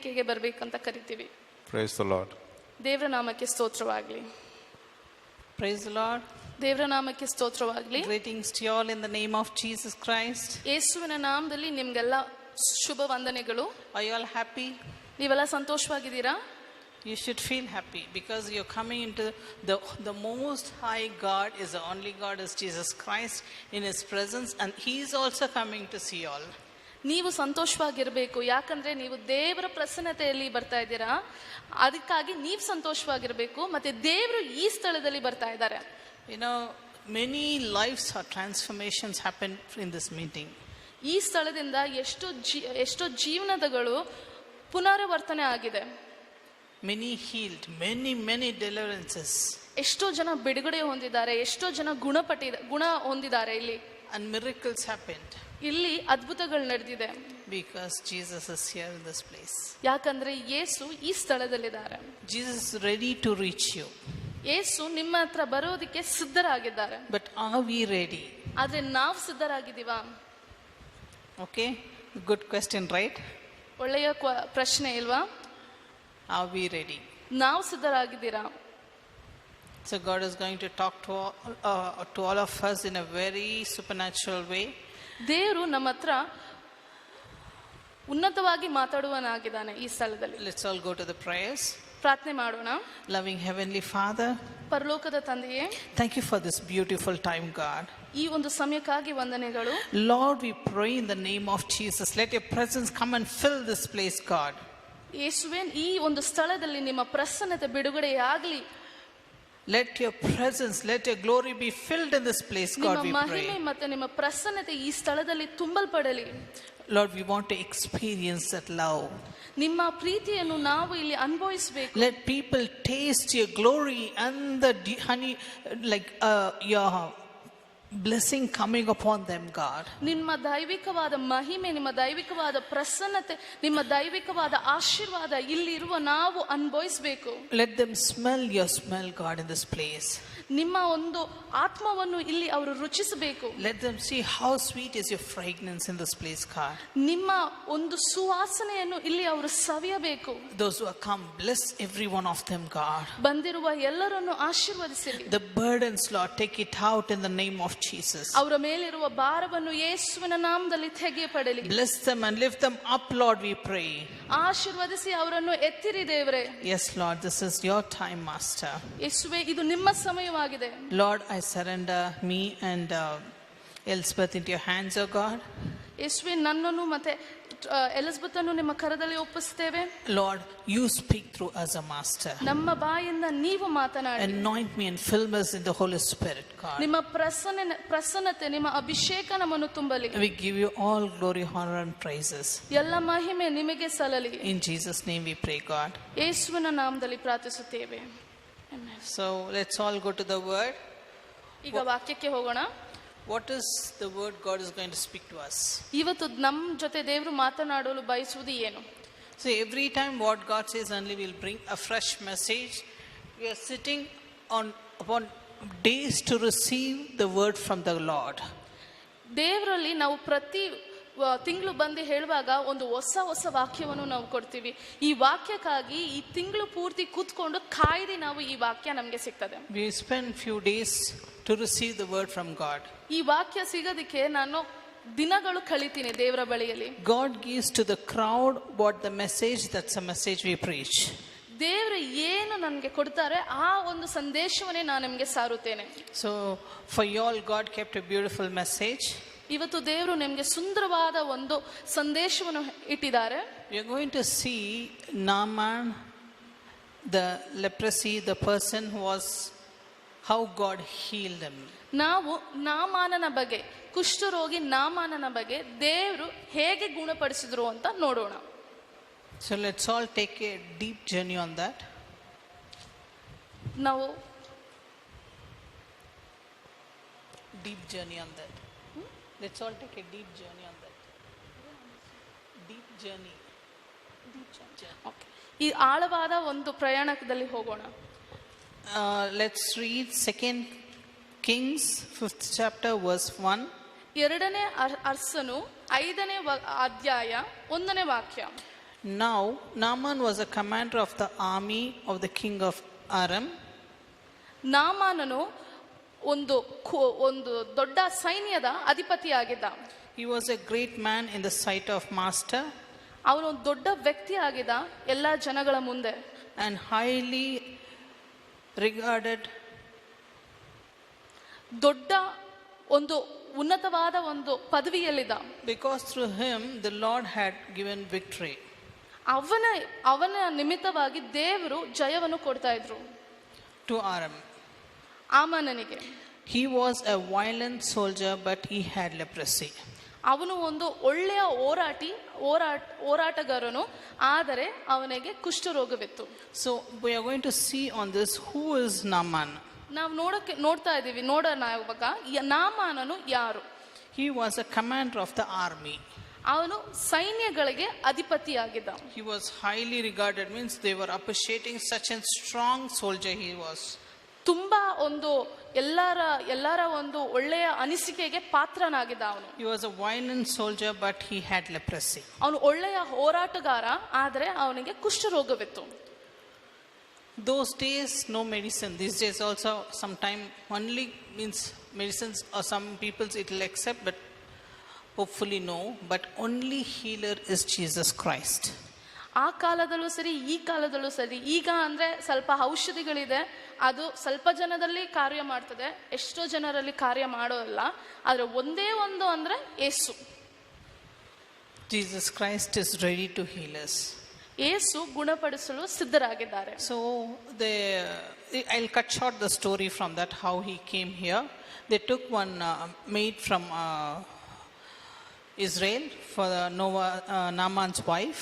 ಗೆ ಬರಬೇಕಂತ ಕರಿತೀವಿ. Praise the Lord. ದೇವರ ನಾಮಕ್ಕೆ ಸ್ತೋತ್ರವಾಗಲಿ. Praise the Lord. ದೇವರ ನಾಮಕ್ಕೆ ಸ್ತೋತ್ರವಾಗಲಿ. Greetings to you all in the name of Jesus Christ. ಯೇಸುವಿನ ನಾಮದಲ್ಲಿ ನಿಮಗೆಲ್ಲ ಶುಭ ವಂದನೆಗಳು. Are you all happy? ನೀವೆಲ್ಲ ಸಂತೋಷವಾಗಿದ್ದೀರಾ? You should feel happy because you're coming into the most high God is the only God is Jesus Christ in his presence, and he is also coming to see you all. ನೀವು ಸಂತೋಷವಾಗಿರಬೇಕು, ಯಾಕಂದ್ರೆ ನೀವು ದೇವರ ಪ್ರಸನ್ನತೆಯಲ್ಲಿ ಬರ್ತಾ ಇದ್ದೀರಾ. ಅದಕ್ಕಾಗಿ ನೀವು ಸಂತೋಷವಾಗಿರಬೇಕು, ಮತ್ತೆ ದೇವರು ಈ ಸ್ಥಳದಲ್ಲಿ ಬರ್ತಾ ಇದ್ದಾರೆ. You know, many lives or transformations happen in this meeting. ಈ ಸ್ಥಳದಿಂದ ಎಷ್ಟೋ ಜೀವನಗಳು ಪುನರಾವರ್ತನೆ ಆಗಿದೆ. Many healed, many deliverances. ಎಷ್ಟೋ ಜನ ಬಿಡುಗಡೆ ಹೊಂದಿದ್ದಾರೆ, ಎಷ್ಟೋ ಜನ ಗುಣ ಹೊಂದಿದ್ದಾರೆ ಇಲ್ಲಿ. And miracles happened. ಇಲ್ಲಿ ಅದ್ಭುತಗಳು ನಡೆದಿದೆ. Because Jesus is here in this place. ಯಾಕಂದ್ರೆ ಯೇಸು ಈ ಸ್ಥಳದಲ್ಲಿದ್ದಾರೆ. Jesus is ready to reach you. ಯೇಸು ನಿಮ್ಮ ಹತ್ರ ಬರೋದಕ್ಕೆ ಸಿದ್ಧರಾಗಿದ್ದಾರೆ. But are we ready? ಆದ್ರೆ ನಾವು ಸಿದ್ಧರಾಗಿದ್ದೀವಾ? Okay, good question, right? ಒಳ್ಳೆಯ ಪ್ರಶ್ನೆ ಇಲ್ವಾ? Are we ready? ನಾವು ಸಿದ್ಧರಾಗಿದ್ದೀರಾ? So God is going to talk to all of us in a very supernatural way. ದೇವರು ನಮ್ಮ ಹತ್ರ ಉನ್ನತವಾಗಿ ಮಾತಾಡುವನಾಗಿದ್ದಾನೆ ಈ ಸ್ಥಳದಲ್ಲಿ. Let's all go to the prayers. ಪ್ರಾರ್ಥನೆ ಮಾಡೋಣ. Loving Heavenly Father, ಪರಲೋಕದ ತಂದೆಯೇ, thank you for this beautiful time, God. ಈ ಒಂದು ಸಮಯಕ್ಕಾಗಿ ವಂದನೆಗಳು. Lord, we pray in the name of Jesus, let your presence come and fill this place, God. ಯೇಸುವೇ, ಈ ಒಂದು ಸ್ಥಳದಲ್ಲಿ ನಿಮ್ಮ ಪ್ರಸನ್ನತೆ ಬಿಡುಗಡೆಯಾಗಲಿ. Let your presence, let your glory be filled in this place, God, we ನಿಮ್ಮ pray. ಮಹಿಮೆ ಮತ್ತು ನಿಮ್ಮ ಪ್ರಸನ್ನತೆ ಈ ಸ್ಥಳದಲ್ಲಿ ತುಂಬಲ್ಪಡಲಿ. Lord, we want to experience that love. ನಿಮ್ಮ ಪ್ರೀತಿಯನ್ನು ನಾವು ಇಲ್ಲಿ ಅನುಭವಿಸಬೇಕು. Let people taste your glory and the honey, like your blessing coming upon them, God. ನಿಮ್ಮ ದೈವಿಕವಾದ ಮಹಿಮೆ, ನಿಮ್ಮ ದೈವಿಕವಾದ ಪ್ರಸನ್ನತೆ, ನಿಮ್ಮ ದೈವಿಕವಾದ ಆಶೀರ್ವಾದ ಇಲ್ಲಿ ಇರುವ ನಾವು ಅನುಭವಿಸಬೇಕು. Let them smell your smell, God, in this place. ನಿಮ್ಮ ಒಂದು ಆತ್ಮವನ್ನು ಇಲ್ಲಿ ಅವರು ರುಚಿಸಬೇಕು. Let them see how sweet is your fragrance in this place, God. ನಿಮ್ಮ ಒಂದು ಸುವಾಸನೆಯನ್ನು ಇಲ್ಲಿ ಅವರು ಸವಿಯಬೇಕು. Those who have come, bless every one of them, God. ಬಂದಿರುವ ಎಲ್ಲರನ್ನು ಆಶೀರ್ವದಿಸಿರಿ. The burdens, Lord, take it out in the name of Jesus. ಅವರ ಮೇಲಿರುವ ಭಾರವನ್ನು ಯೇಸುವಿನ ನಾಮದಲ್ಲಿ ತೆಗೆಯಪಡಲಿ. Bless them and lift them up, Lord, we pray. ಆಶೀರ್ವದಿಸಿ ಅವರನ್ನು ಎತ್ತಿರಿ ದೇವರೇ. Yes, Lord, this is your time, Master. ಯೇಸುವೇ, ಇದು ನಿಮ್ಮ ಸಮಯವಾಗಿದೆ. Lord, I surrender me and Elizabeth into your hands, O God. ಯೇಸುವೇ, ನನ್ನನ್ನು ಮತ್ತೆ ಎಲಿಜಬೆತ್ ಅನ್ನು ನಿಮ್ಮ ಕರದಲ್ಲಿ ಒಪ್ಪಿಸುತ್ತೇವೆ. Lord, you speak through us, a Master. ನಮ್ಮ ಬಾಯಿಂದ ನೀವು ಮಾತನಾಡಿ. Anoint me and fill us in the Holy Spirit, God. ನಿಮ್ಮ ಪ್ರಸನ್ನತೆ, ನಿಮ್ಮ ಅಭಿಷೇಕ ನಮ್ಮನ್ನು ತುಂಬಲಿ. We give you all glory, honor and praises. ಎಲ್ಲ ಮಹಿಮೆ ನಿಮಗೆ ಸಲ್ಲಲಿ. In Jesus' name we pray, God. ಯೇಸುವಿನ ನಾಮದಲ್ಲಿ ಪ್ರಾರ್ಥಿಸುತ್ತೇವೆ. So let's all go to the word. ಈಗ ವಾಕ್ಯಕ್ಕೆ ಹೋಗೋಣ. What is the word God is going to speak to us? ಇವತ್ತು ನಮ್ಮ ಜೊತೆ ದೇವರು ಮಾತನಾಡಲು ಬಯಸುವುದು ಏನು? So every time what God says only will bring a fresh message. We are sitting upon days to receive the word from the Lord. ದೇವರಲ್ಲಿ ನಾವು ಪ್ರತಿ ತಿಂಗಳು ಬಂದು ಹೇಳುವಾಗ ಒಂದು ಹೊಸ ವಾಕ್ಯವನ್ನು ನಾವು ಕೊಡ್ತೀವಿ. ಈ ವಾಕ್ಯಕ್ಕಾಗಿ ಈ ತಿಂಗಳು ಪೂರ್ತಿ ಕೂತ್ಕೊಂಡು ಕಾಯ್ದು ನಾವು ಈ ವಾಕ್ಯ ನಮಗೆ ಸಿಗ್ತದೆ. We spend few days to receive the word from God. ಈ ವಾಕ್ಯ ಸಿಗೋದಕ್ಕೆ ನಾನು ದಿನಗಳು ಕಳಿತೀನಿ ದೇವರ ಬಳಿಯಲ್ಲಿ. God gives to the crowd what the message, that's a message we preach. ದೇವರು ಏನು ನನಗೆ ಕೊಡ್ತಾರೆ ಆ ಒಂದು ಸಂದೇಶವನ್ನೇ ನಾನು ನಿಮಗೆ ಸಾರುತ್ತೇನೆ. So for you all, God kept a beautiful message. ಇವತ್ತು ದೇವರು ನಿಮಗೆ ಸುಂದರವಾದ ಒಂದು ಸಂದೇಶವನ್ನು ಇಟ್ಟಿದ್ದಾರೆ. We are going to see Naaman, the leprosy, the person who was, how God healed him. ನಾವು ನಾಮಾನನ ಬಗ್ಗೆ, ಕುಷ್ಠರೋಗಿ ನಾಮಾನನ ಬಗ್ಗೆ ದೇವರು ಹೇಗೆ ಗುಣಪಡಿಸಿದ್ರು ಅಂತ ನೋಡೋಣ. So let's all take a deep journey on that. ನಾವು deep journey on that. Let's all take a deep journey on that. Deep journey. Okay. ಈ ಆಳವಾದ ಒಂದು ಪ್ರಯಾಣದಲ್ಲಿ ಹೋಗೋಣ. Let's read 2 Kings 5th chapter verse 1. ಎರಡನೇ ಅರಸನು 5ನೇ ಅಧ್ಯಾಯ 1ನೇ ವಾಕ್ಯ. Now, Naaman was a commander of the army of the king of Aram. ನಾಮಾನನು ಒಂದು ದೊಡ್ಡ ಸೈನ್ಯದ ಅಧಿಪತಿಯಾಗಿದ್ದ. He was a great man in the sight of master ಅವನು ಒಂದು ದೊಡ್ಡ ವ್ಯಕ್ತಿ ಆಗಿದ್ದ ಎಲ್ಲ ಜನಗಳ ಮುಂದೆ. and highly regarded. ದೊಡ್ಡ ಒಂದು ಉನ್ನತವಾದ ಒಂದು ಪದವಿಯಲ್ಲಿದ್ದ. Because through him the Lord had given victory. ಅವನ ನಿಮಿತ್ತವಾಗಿ ದೇವರು ಜಯವನ್ನು ಕೊಡ್ತಾ ಇದ್ರು To Aram. ಆಮಾನನಿಗೆ. He was a violent soldier, but he had leprosy. ಅವನು ಒಂದು ಒಳ್ಳೆಯ ಹೋರಾಟಗಾರನು, ಆದರೆ ಅವನಿಗೆ ಕುಷ್ಠರೋಗವಿತ್ತು. So we are going to see on this who is Naaman. ನಾವು ನೋಡ್ತಾ ಇದ್ದೀವಿ. ನೋಡೋಣ ಇವಾಗ ನಾಮಾನನು ಯಾರು. He was a commander of the army. ಅವನು ಸೈನ್ಯಗಳಿಗೆ ಅಧಿಪತಿಯಾಗಿದ್ದ. He was highly regarded, means they were appreciating such a strong soldier he was. ತುಂಬಾ ಒಂದು ಎಲ್ಲರ ಒಂದು ಒಳ್ಳೆಯ ಅನಿಸಿಕೆಗೆ ಪಾತ್ರನಾಗಿದ್ದ ಅವನು. He was a violent soldier, but he had leprosy. ಅವನು ಒಳ್ಳೆಯ ಹೋರಾಟಗಾರ, ಆದರೆ ಅವನಿಗೆ ಕುಷ್ಠರೋಗವಿತ್ತು. Those days, no medicine. These days also, sometime only means medicines, or some people's it will accept, but hopefully no. But only healer is Jesus Christ. ಆ ಕಾಲದಲ್ಲೂ ಸರಿ, ಈ ಕಾಲದಲ್ಲೂ ಸರಿ. ಈಗ ಅಂದ್ರೆ ಸ್ವಲ್ಪ ಔಷಧಿಗಳಿದೆ, ಅದು ಸ್ವಲ್ಪ ಜನದಲ್ಲಿ ಕಾರ್ಯ ಮಾಡ್ತದೆ, ಎಷ್ಟೋ ಜನರಲ್ಲಿ ಕಾರ್ಯ ಮಾಡೋಲ್ಲ. ಆದ್ರೆ ಒಂದೇ ಒಂದು ಅಂದ್ರೆ ಯೇಸು. Jesus Christ is ready to heal us. ಯೇಸು ಗುಣಪಡಿಸಲು ಸಿದ್ಧರಾಗಿದ್ದಾರೆ. So I'll cut short the story from that, how he came here. They took one maid from Israel for Naaman's wife.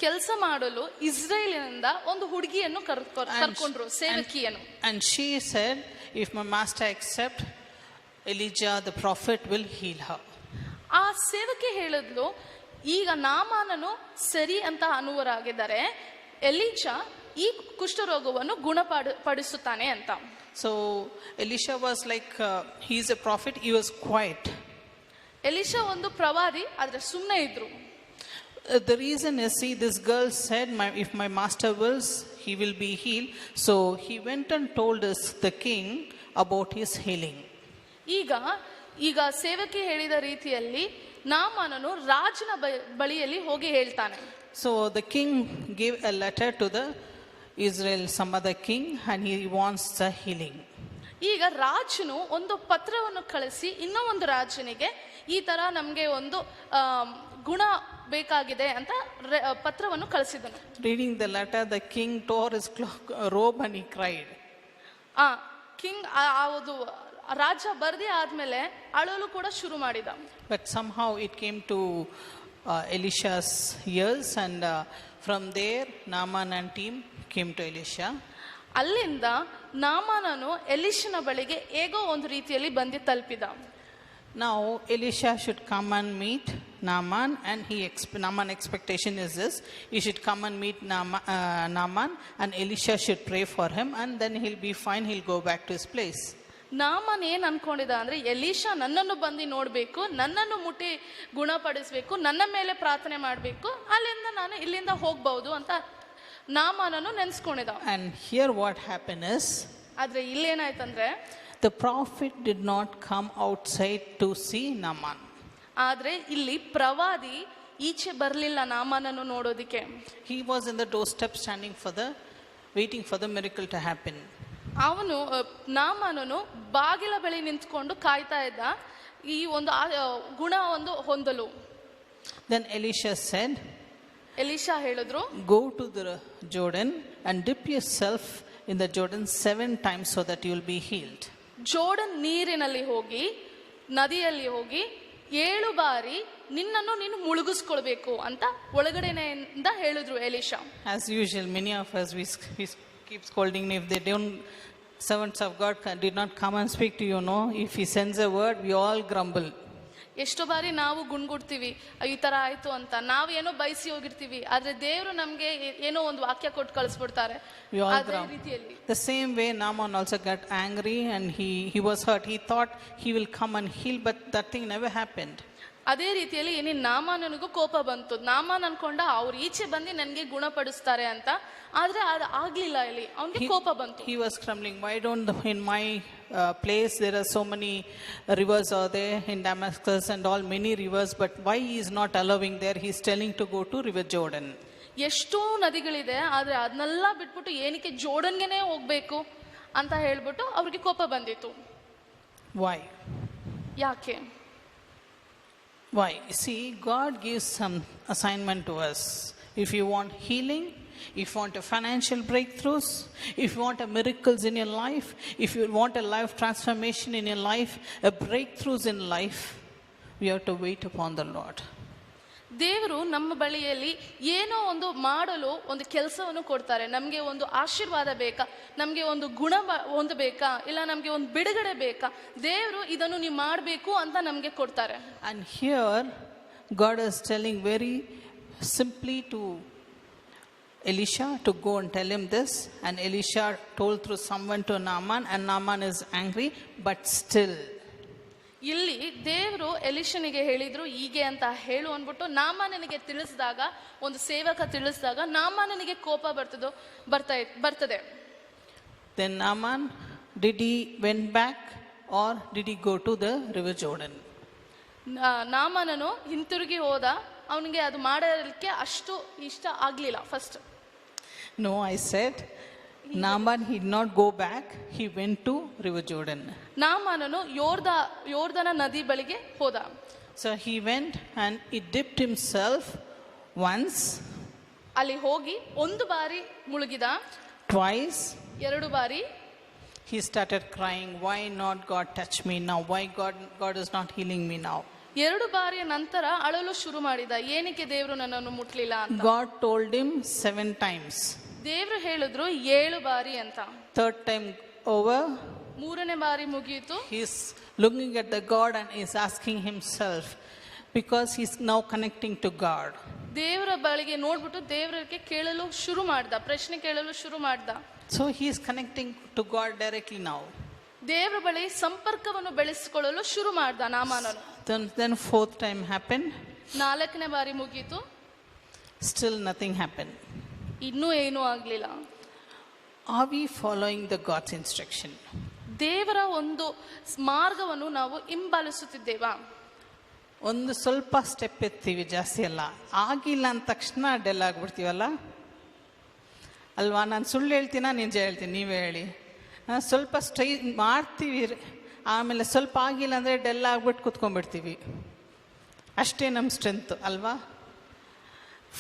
ಕೆಲಸ ಮಾಡಲು ಇಸ್ರೇಲಿನಿಂದ ಒಂದು ಹುಡುಗಿಯನ್ನು ಕರ್ಕೊಂಡ್ರು, ಸೇವಕಿಯನ್ನು. And she said, if my master accept, Elijah the prophet will heal her. ಆ ಸೇವಕಿ ಹೇಳಿದ್ಲು, ಈಗ ನಾಮಾನನು ಸರಿ ಅಂತ ಅನ್ನುವರಾಗಿದ್ದಾರೆ, Elishah ಈ ಕುಷ್ಠರೋಗವನ್ನು ಗುಣಪಡಿಸುತ್ತಾನೆ ಅಂತ. So Elisha was like, he's a prophet, he was quiet. Elishah ಒಂದು ಪ್ರವಾದಿ, ಆದ್ರೆ ಸುಮ್ಮನೆ ಇದ್ರು. The reason is, see, this girl said, if my master wills, he will be healed. So he went and told us the king about his healing. ಈಗ ಸೇವಕಿ ಹೇಳಿದ ರೀತಿಯಲ್ಲಿ ನಾಮಾನನು ರಾಜನ ಬಳಿಯಲ್ಲಿ ಹೋಗಿ ಹೇಳ್ತಾನೆ. So the king gave a letter to the Israel, some other king, and he wants the healing. ಈಗ ರಾಜನು ಒಂದು ಪತ್ರವನ್ನು ಕಳಿಸಿ ಇನ್ನೂ ಒಂದು ರಾಜನಿಗೆ ಈ ತರ ನಮ್ಗೆ ಒಂದು ಗುಣ ಬೇಕಾಗಿದೆ ಅಂತ ಪತ್ರವನ್ನು ಕಳಿಸಿದನು. Reading the letter, the king tore his robe and he cried. King ರಾಜ ಬರ್ದಿ ಆದ್ಮೇಲೆ ಅಳಲು ಕೂಡ ಶುರು ಮಾಡಿದ. But somehow it came to Elisha's ears, and from there Naaman and team came to Elisha. ಅಲ್ಲಿಂದ ನಾಮಾನನು ಎಲೀಷನ ಬಳಿಗೆ ಹೇಗೋ ಒಂದು ರೀತಿಯಲ್ಲಿ ಬಂದು ತಲುಪಿದ. Now Elisha should come and meet Naaman, and Naaman expectation is this: he should come and meet Naaman, and Elisha should pray for him, and then he'll be fine, he'll go back to his place. ನಾಮನ್ ಏನ್ ಅನ್ಕೊಂಡಿದ ಅಂದ್ರೆ, Elishah ನನ್ನನ್ನು ಬಂದು ನೋಡ್ಬೇಕು, ನನ್ನನ್ನು ಮುಟ್ಟಿ ಗುಣಪಡಿಸ್ಬೇಕು, ನನ್ನ ಮೇಲೆ ಪ್ರಾರ್ಥನೆ ಮಾಡ್ಬೇಕು, ಅಲ್ಲಿಂದ ನಾನು ಇಲ್ಲಿಂದ ಹೋಗ್ಬಹುದು ಅಂತ ನಾಮಾನನು ನೆನ್ಸ್ಕೊಂಡಿದ. And here what happened is, ಆದ್ರೆ ಇಲ್ಲೇನಾಯ್ತಂದ್ರೆ, the prophet did not come outside to see Naaman. ಆದ್ರೆ ಇಲ್ಲಿ ಪ್ರವಾದಿ ಈಚೆ ಬರ್ಲಿಲ್ಲ ನಾಮಾನನ್ನು ನೋಡೋದಿಕ್ಕೆ. He was in the doorstep waiting for the miracle to happen. ಅವನು ನಾಮಾನನು ಬಾಗಿಲ ಬಳಿ ನಿಂತ್ಕೊಂಡು ಕಾಯ್ತಾ ಇದ್ದ ಈ ಒಂದು ಗುಣ ಒಂದು ಹೊಂದಲು. Then Elisha said, ಎಲೀಷಾ ಹೇಳಿದ್ರು, go to the Jordan and dip yourself in the Jordan 7 times so that you will be healed. Jordan ನೀರಿನಲ್ಲಿ ಹೋಗಿ, ನದಿಯಲ್ಲಿ ಹೋಗಿ 7 ಬಾರಿ ನಿನ್ನನ್ನು ನೀನು ಮುಳುಗಿಸ್ಕೊಳ್ಬೇಕು ಅಂತ ಒಳಗಡೆಯಿಂದ ಹೇಳಿದ್ರು Elishah. As usual, many of us we keep scolding if they don't, servants of God did not come and speak to you, no, if he sends a word we all grumble. ಎಷ್ಟೋ ಬಾರಿ ನಾವು ಗುಣ್ಗುಡ್ತೀವಿ, ಈ ತರ ಆಯ್ತು ಅಂತ, ನಾವು ಏನೋ ಬಯಸಿ ಹೋಗಿರ್ತೀವಿ, ಆದ್ರೆ ದೇವರು ನಮ್ಗೆ ಏನೋ ಒಂದು ವಾಕ್ಯ ಕೊಟ್ಟು ಕಳಿಸ್ಬಿಡ್ತಾರೆ. ಅದೇ ರೀತಿಯಲ್ಲಿ the same way Naaman also got angry and he was hurt. He thought he will come and heal, but that thing never happened. ಅದೇ ರೀತಿಯಲ್ಲಿ ಏನೇ ನಾಮಾನನಿಗೂ ಕೋಪ ಬಂತು. ನಾಮಾನ್ ಅನ್ಕೊಂಡ ಅವ್ರು ಈಚೆ ಬಂದು ನನಗೆ ಗುಣಪಡಿಸ್ತಾರೆ ಅಂತ, ಆದ್ರೆ ಅದು ಆಗ್ಲಿಲ್ಲ. ಇಲ್ಲಿ ಅವನಿಗೆ ಕೋಪ ಬಂತು. He was grumbling, why don't in my place there are so many rivers are there in Damascus and all many rivers, but why he is not allowing there? He is telling to go to river Jordan. ಎಷ್ಟೋ ನದಿಗಳಿದೆ, ಆದ್ರೆ ಅದನ್ನೆಲ್ಲ ಬಿಟ್ಬಿಟ್ಟು ಏನಕ್ಕೆ ಜೋರ್ಡನ್ಗೆನೇ ಹೋಗ್ಬೇಕು ಅಂತ ಹೇಳ್ಬಿಟ್ಟು ಅವ್ರಿಗೆ ಕೋಪ ಬಂದಿತ್ತು. Why? ಯಾಕೆ? Why? See, God gives some assignment to us. If you want healing, if you want a financial breakthroughs, if you want a miracles in your life, if you want a life transformation in your life, a breakthroughs in life, we have to wait upon the Lord. ದೇವರು ನಮ್ಮ ಬಳಿಯಲ್ಲಿ ಏನೋ ಒಂದು ಮಾಡಲು ಒಂದು ಕೆಲಸವನ್ನು ಕೊಡ್ತಾರೆ. ನಮಗೆ ಒಂದು ಆಶೀರ್ವಾದ ಬೇಕಾ, ನಮಗೆ ಒಂದು ಗುಣ ಹೊಂದಬೇಕಾ, ಇಲ್ಲ ನಮಗೆ ಒಂದು ಬಿಡುಗಡೆ ಬೇಕಾ, ದೇವರು ಇದನ್ನು ನೀವು ಮಾಡಬೇಕು ಅಂತ ನಮಗೆ ಕೊಡ್ತಾರೆ. And here God is telling very simply to Elisha to go and tell him this, and Elisha told through someone to Naaman, and Naaman is angry, but still ಇಲ್ಲಿ ದೇವರು ಎಲಿಷನಿಗೆ ಹೇಳಿದ್ರು ಹೀಗೆ ಅಂತ ಹೇಳು ಅಂದ್ಬಿಟ್ಟು ನಾಮಾನನಿಗೆ ತಿಳಿಸಿದಾಗ, ಒಂದು ಸೇವಕ ತಿಳಿಸಿದಾಗ ನಾಮಾನನಿಗೆ ಕೋಪ ಬರ್ತದೆ. Then Naaman, did he went back or did he go to the river Jordan? ನಾಮಾನನು ಹಿಂತಿರುಗಿ ಹೋದ, ಅವನಿಗೆ ಅದು ಮಾಡಲಿಕ್ಕೆ ಅಷ್ಟು ಇಷ್ಟ ಆಗ್ಲಿಲ್ಲ first. No, I said Naaman he did not go back, he went to river Jordan. ನಾಮಾನನು ಯೋರ್ದನ ನದಿ ಬಳಿಗೆ ಹೋದ. So he went and he dipped himself once, ಅಲ್ಲಿ ಹೋಗಿ ಒಂದು ಬಾರಿ ಮುಳುಗಿದ, twice, ಎರಡು ಬಾರಿ. he started crying, why not God touch me now, why God is not healing me now. ಎರಡು ಬಾರಿಯ ನಂತರ ಅಳಲು ಶುರು ಮಾಡಿದ, ಏನಕ್ಕೆ ದೇವರು ನನ್ನನ್ನು ಮುಟ್ಲಿಲ್ಲ ಅಂತ. God told him 7 times. ದೇವರು ಹೇಳಿದ್ರು 7 ಬಾರಿ ಅಂತ. Third time over, ಮೂರನೇ ಬಾರಿ ಮುಗಿಯಿತು. he is looking at the God and is asking himself, because he is now connecting to God. ದೇವರ ಬಳಿಗೆ ನೋಡ್ಬಿಟ್ಟು ದೇವರಿಗೆ ಕೇಳಲು ಶುರು ಮಾಡ್ದ, ಪ್ರಶ್ನೆ ಕೇಳಲು ಶುರು ಮಾಡ್ದ. So he is connecting to God directly now. ದೇವರ ಬಳಿ ಸಂಪರ್ಕವನ್ನು ಬೆಳೆಸಿಕೊಳ್ಳಲು ಶುರು ಮಾಡ್ದ ನಾಮಾನನು. Then fourth time happened. 4ನೇ ಬಾರಿ ಮುಗೀತು. Still nothing happened. ಇನ್ನೂ ಏನೂ ಆಗ್ಲಿಲ್ಲ. Are we following the God's instruction? ದೇವರ ಒಂದು ಮಾರ್ಗವನ್ನು ನಾವು ಹಿಂಬಾಲಿಸುತ್ತಿದ್ದೇವಾ? ಒಂದು ಸ್ವಲ್ಪ ಸ್ಟೆಪ್ ಎತ್ತೀವಿ, ಜಾಸ್ತಿ ಅಲ್ಲ. ಆಗಿಲ್ಲ ಅಂದ ತಕ್ಷಣ ಡೆಲ್ ಆಗ್ಬಿಡ್ತೀವಲ್ಲ ಅಲ್ವಾ? ನಾನು ಸುಳ್ಳು ಹೇಳ್ತೀನ ನಿಜ ಹೇಳ್ತೀನಿ, ನೀವೇ ಹೇಳಿ. ಸ್ವಲ್ಪ ಸ್ಟ್ರೈ ಮಾಡ್ತೀವಿ, ಆಮೇಲೆ ಸ್ವಲ್ಪ ಆಗಿಲ್ಲ ಅಂದರೆ ಡೆಲ್ ಆಗ್ಬಿಟ್ಟು ಕೂತ್ಕೊಂಡ್ಬಿಡ್ತೀವಿ. ಅಷ್ಟೇ ನಮ್ಮ ಸ್ಟ್ರೆಂತ್ ಅಲ್ವಾ?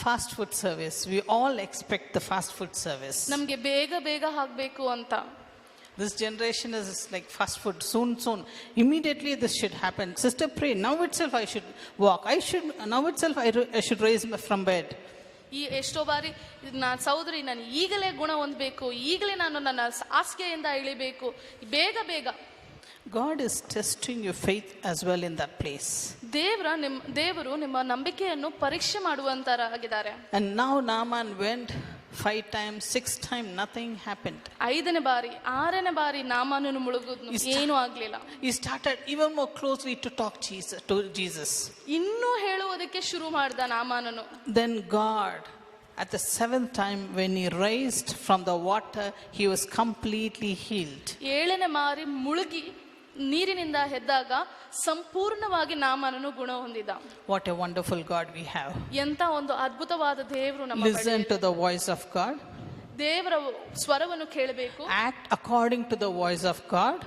Fast food service, we all expect the fast food service. ನಮಗೆ ಬೇಗ ಬೇಗ ಆಗಬೇಕು ಅಂತ. This generation is like fast food, soon. Immediately this should happen. Sister, pray. Now itself I should walk. Now itself I should raise from bed. ಈ ಎಷ್ಟೋ ಬಾರಿ ಸಹೋದರಿ, ನಾನು ಈಗಲೇ ಗುಣ ಹೊಂದಬೇಕು, ಈಗಲೇ ನಾನು ನನ್ನ ಹಾಸಿಗೆಯಿಂದ ಇಳಿಬೇಕು, ಬೇಗ ಬೇಗ. God is testing your faith as well in that place. ದೇವರು ನಿಮ್ಮ ನಂಬಿಕೆಯನ್ನು ಪರೀಕ್ಷೆ ಮಾಡುವಂತರಾಗಿದ್ದಾರೆ. And now Naaman went 5 times, 6 times, nothing happened. 5ನೇ ಬಾರಿ 6ನೇ ಬಾರಿ ನಾಮಾನನು ಮುಳುಗಿದ್ನು, ಏನೂ ಆಗ್ಲಿಲ್ಲ. He started even more closely to talk to Jesus. ಇನ್ನೂ ಹೇಳುವುದಕ್ಕೆ ಶುರು ಮಾಡ್ದ ನಾಮಾನನು. Then God, at the 7th time when he raised from the water, he was completely healed. 7ನೇ ಬಾರಿ ಮುಳುಗಿ ನೀರಿನಿಂದ ಎದ್ದಾಗ ಸಂಪೂರ್ಣವಾಗಿ ನಾಮಾನನು ಗುಣ ಹೊಂದಿದ. What a wonderful God we have. ಎಂತ ಒಂದು ಅದ್ಭುತವಾದ ದೇವರು ನಮ್ಮ ಬಳಿ. Listen to the voice of God. ದೇವರ ಸ್ವರವನ್ನು ಕೇಳಬೇಕು. Act according to the voice of God.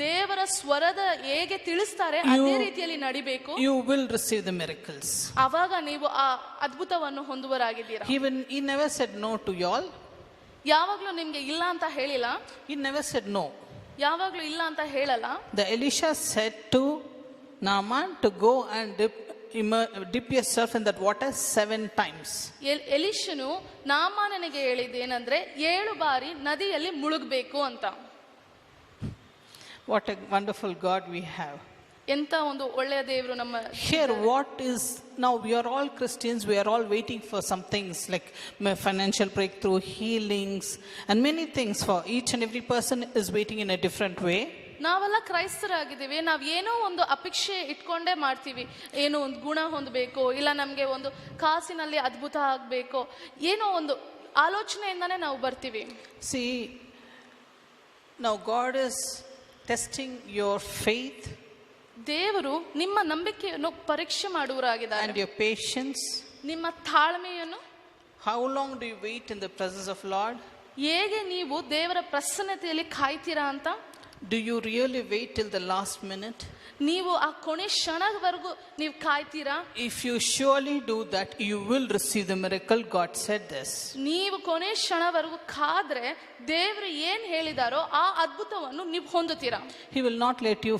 ದೇವರ ಸ್ವರದ ಹೇಗೆ ತಿಳಿಸ್ತಾರೆ ಅದೇ ರೀತಿಯಲ್ಲಿ ನಡಿಬೇಕು. You will receive the miracles. ಆವಾಗ ನೀವು ಆ ಅದ್ಭುತವನ್ನು ಹೊಂದುವರಾಗಿದ್ದೀರಾ. He never said no to y'all. ಯಾವಾಗ್ಲೂ ನಿಮ್ಗೆ ಇಲ್ಲ ಅಂತ ಹೇಳಿಲ್ಲ. He never said no. ಯಾವಾಗ್ಲೂ ಇಲ್ಲ ಅಂತ ಹೇಳಲ್ಲ. The Elisha said to Naaman to go and dip yourself in that water 7 times. ಎಲಿಷನು ನಾಮಾನನಿಗೆ ಹೇಳಿದ್ದೇನೆಂದ್ರೆ 7 ಬಾರಿ ನದಿಯಲ್ಲಿ ಮುಳುಗಬೇಕು ಅಂತ. What a wonderful God we have. ಎಂತ ಒಂದು ಒಳ್ಳೆಯ ದೇವರು ನಮ್ಮ. Here what is, now we are all Christians, we are all waiting for some things like financial breakthrough, healings and many things. For each and every person is waiting in a different way. ನಾವೆಲ್ಲ ಕ್ರೈಸ್ತರಾಗಿದ್ದೀವಿ, ನಾವು ಏನೋ ಒಂದು ಅಪೇಕ್ಷೆ ಇಟ್ಕೊಂಡೇ ಮಾಡ್ತೀವಿ. ಏನೋ ಒಂದು ಗುಣ ಹೊಂದಬೇಕು, ಇಲ್ಲ ನಮಗೆ ಒಂದು ಕಾಸಿನಲ್ಲಿ ಅದ್ಭುತ ಆಗಬೇಕು, ಏನೋ ಒಂದು ಆಲೋಚನೆಯಿಂದನೇ ನಾವು ಬರ್ತೀವಿ. See, now God is testing your faith ದೇವರು ನಿಮ್ಮ ನಂಬಿಕೆಯನ್ನು ಪರೀಕ್ಷೆ ಮಾಡುವರಾಗಿದ್ದಾರೆ, and your patience. ನಿಮ್ಮ ತಾಳ್ಮೆಯನ್ನು. How long do you wait in the presence of Lord? ಹೇಗೆ ನೀವು ದೇವರ ಪ್ರಸನ್ನತೆಯಲ್ಲಿ ಕಾಯ್ತೀರಾ ಅಂತ. Do you really wait till the last minute? ನೀವು ಆ ಕೊನೆ ಕ್ಷಣವರೆಗೂ ನೀವು ಕಾಯ್ತೀರಾ? If you surely do that, you will receive the miracle. God said this. ನೀವು ಕೊನೆ ಕ್ಷಣವರೆಗೂ ಕಾದ್ರೆ ದೇವರು ಏನ್ ಹೇಳಿದಾರೋ ಆ ಅದ್ಭುತವನ್ನು ನೀವು ಹೊಂದುತ್ತೀರಾ. He will not let you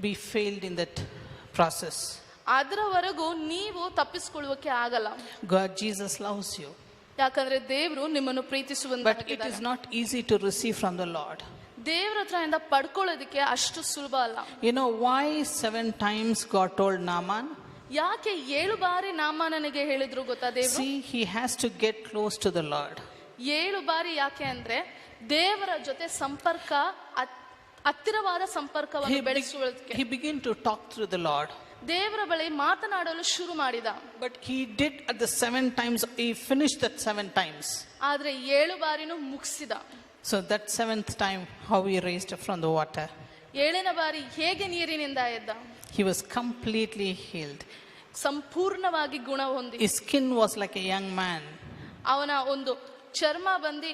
be failed in that process. ಅದರವರೆಗೂ ನೀವು ತಪ್ಪಿಸಿಕೊಳ್ಳುವಕ್ಕೆ ಆಗಲ್ಲ. God, Jesus loves you. ಯಾಕಂದ್ರೆ ದೇವರು ನಿಮ್ಮನ್ನು But it ಪ್ರೀತಿಸುವಂತ. is not easy to receive from the Lord. ದೇವರ ಹತ್ರದಿಂದ ಪಡ್ಕೊಳ್ಳೋದಕ್ಕೆ ಅಷ್ಟು ಸುಲಭ ಅಲ್ಲ. You know why 7 times God told Naaman? ಯಾಕೆ 7 ಬಾರಿ ನಾಮಾನನಿಗೆ ಹೇಳಿದ್ರು ಗೊತ್ತಾ ದೇವರು? See, he has to get close to the Lord. 7 ಬಾರಿ ಯಾಕೆ ಅಂದ್ರೆ ದೇವರ ಜೊತೆ ಸಂಪರ್ಕ, ಹತ್ತಿರವಾದ ಸಂಪರ್ಕವನ್ನು ಬೆಳೆಸುವುದಕ್ಕೆ. He began to talk through the Lord. ದೇವರ ಬಳಿ ಮಾತನಾಡಲು ಶುರು ಮಾಡಿದ. But he did at the 7 times, he finished that 7 times. ಆದ್ರೆ 7 ಬಾರಿನೂ ಮುಗಿಸಿದ. So that 7th time, how he raised from the water. 7ನೇ ಬಾರಿ ಹೇಗೆ ನೀರಿನಿಂದ ಎದ್ದ. He was completely healed. ಸಂಪೂರ್ಣವಾಗಿ ಗುಣ ಹೊಂದಿ. His skin was like a young man. ಅವನ ಒಂದು ಚರ್ಮ ಬಂದಿ